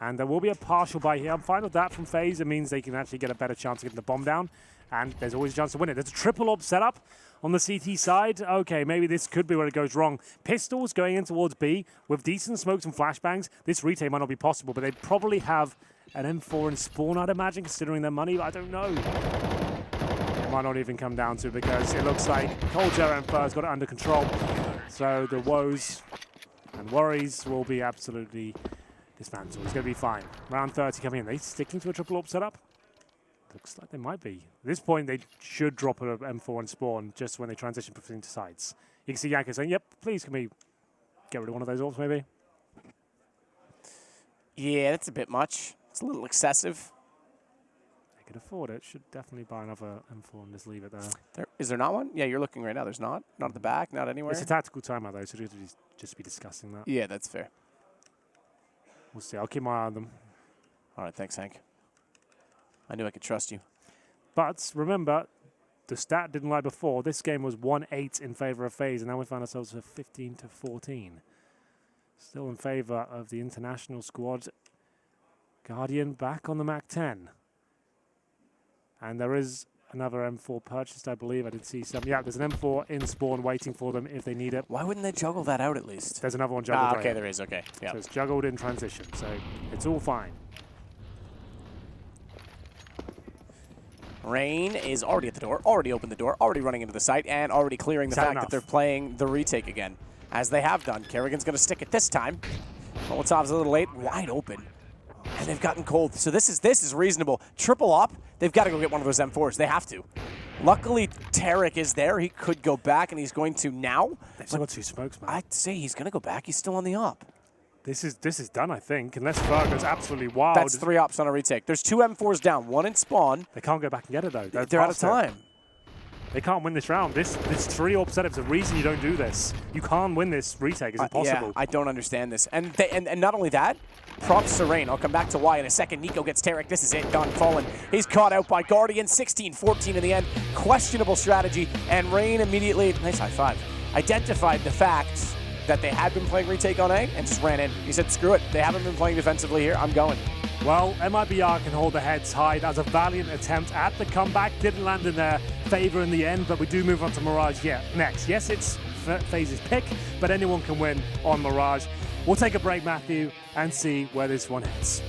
And there will be a partial buy here. I'm fine with that from FaZe. It means they can actually get a better chance of getting the bomb down. And there's always a chance to win it. There's a triple orb setup on the CT side. Okay, maybe this could be where it goes wrong. Pistols going in towards B with decent smokes and flashbangs. This retake might not be possible, but they'd probably have an M4 in spawn, I'd imagine, considering their money. But I don't know. It might not even come down to, because it looks like Colter and Fur's got it under control. So the woes and worries will be absolutely dismantled. It's going to be fine. Round 30 coming in. They sticking to a triple orb setup? Looks like they might be. At this point, they should drop an M4 and spawn just when they transition between sides. You can see Yanko saying, yep, please can we get rid of one of those orbs maybe? Yeah, that's a bit much. It's a little excessive. They could afford it. Should definitely buy another M4 and just leave it there. Is there not one? Yeah, you're looking right now. There's not. Not at the back, not anywhere. It's a tactical timeout though, so we'll just be discussing that. Yeah, that's fair. We'll see. I'll keep my eye on them. All right, thanks, Hank. I knew I could trust you. But remember, the stat didn't lie before. This game was 1-8 in favor of FaZe, and now we find ourselves at 15-14. Still in favor of the international squad. Guardian back on the MAC-10. And there is another M4 purchased, I believe. I did see some. Yeah, there's an M4 in spawn waiting for them if they need it. Why wouldn't they juggle that out at least? There's another one juggled. Okay, there is. Okay, yeah. So it's juggled in transition, so it's all fine. Rain is already at the door, already opened the door, already running into the site, and already clearing the fact that they're playing the retake again, as they have done. Kerrigan's going to stick it this time. Molotov's a little late, wide open. And they've gotten cold, so this is reasonable. Triple up, they've got to go get one of those M4s. They have to. Luckily, Tarek is there. He could go back, and he's going to now. They've still got 2 smokes, man. I'd say he's going to go back. He's still on the up. This is done, I think, unless Ferg goes absolutely wild. That's 3 ops on a retake. There's 2 M4s down, 1 in spawn. They can't go back and get it, though. They're out of time. They can't win this round. This 3-AWP setup's the reason you don't do this. You can't win this retake. It's impossible. Yeah, I don't understand this. And not only that, props to Rain. I'll come back to why in a second. Nico gets Tarek. This is it. Done. Fallen. He's caught out by Guardian. 16-14 in the end. Questionable strategy. And Rain immediately, nice high five, identified the fact that they had been playing retake on A and just ran in. He said, screw it. They haven't been playing defensively here. I'm going. Well, MIBR can hold their heads high. That was a valiant attempt at the comeback. Didn't land in their favor in the end, but we do move on to Mirage next. Yes, it's FaZe's pick, but anyone can win on Mirage. We'll take a break, Matthew, and see where this one heads.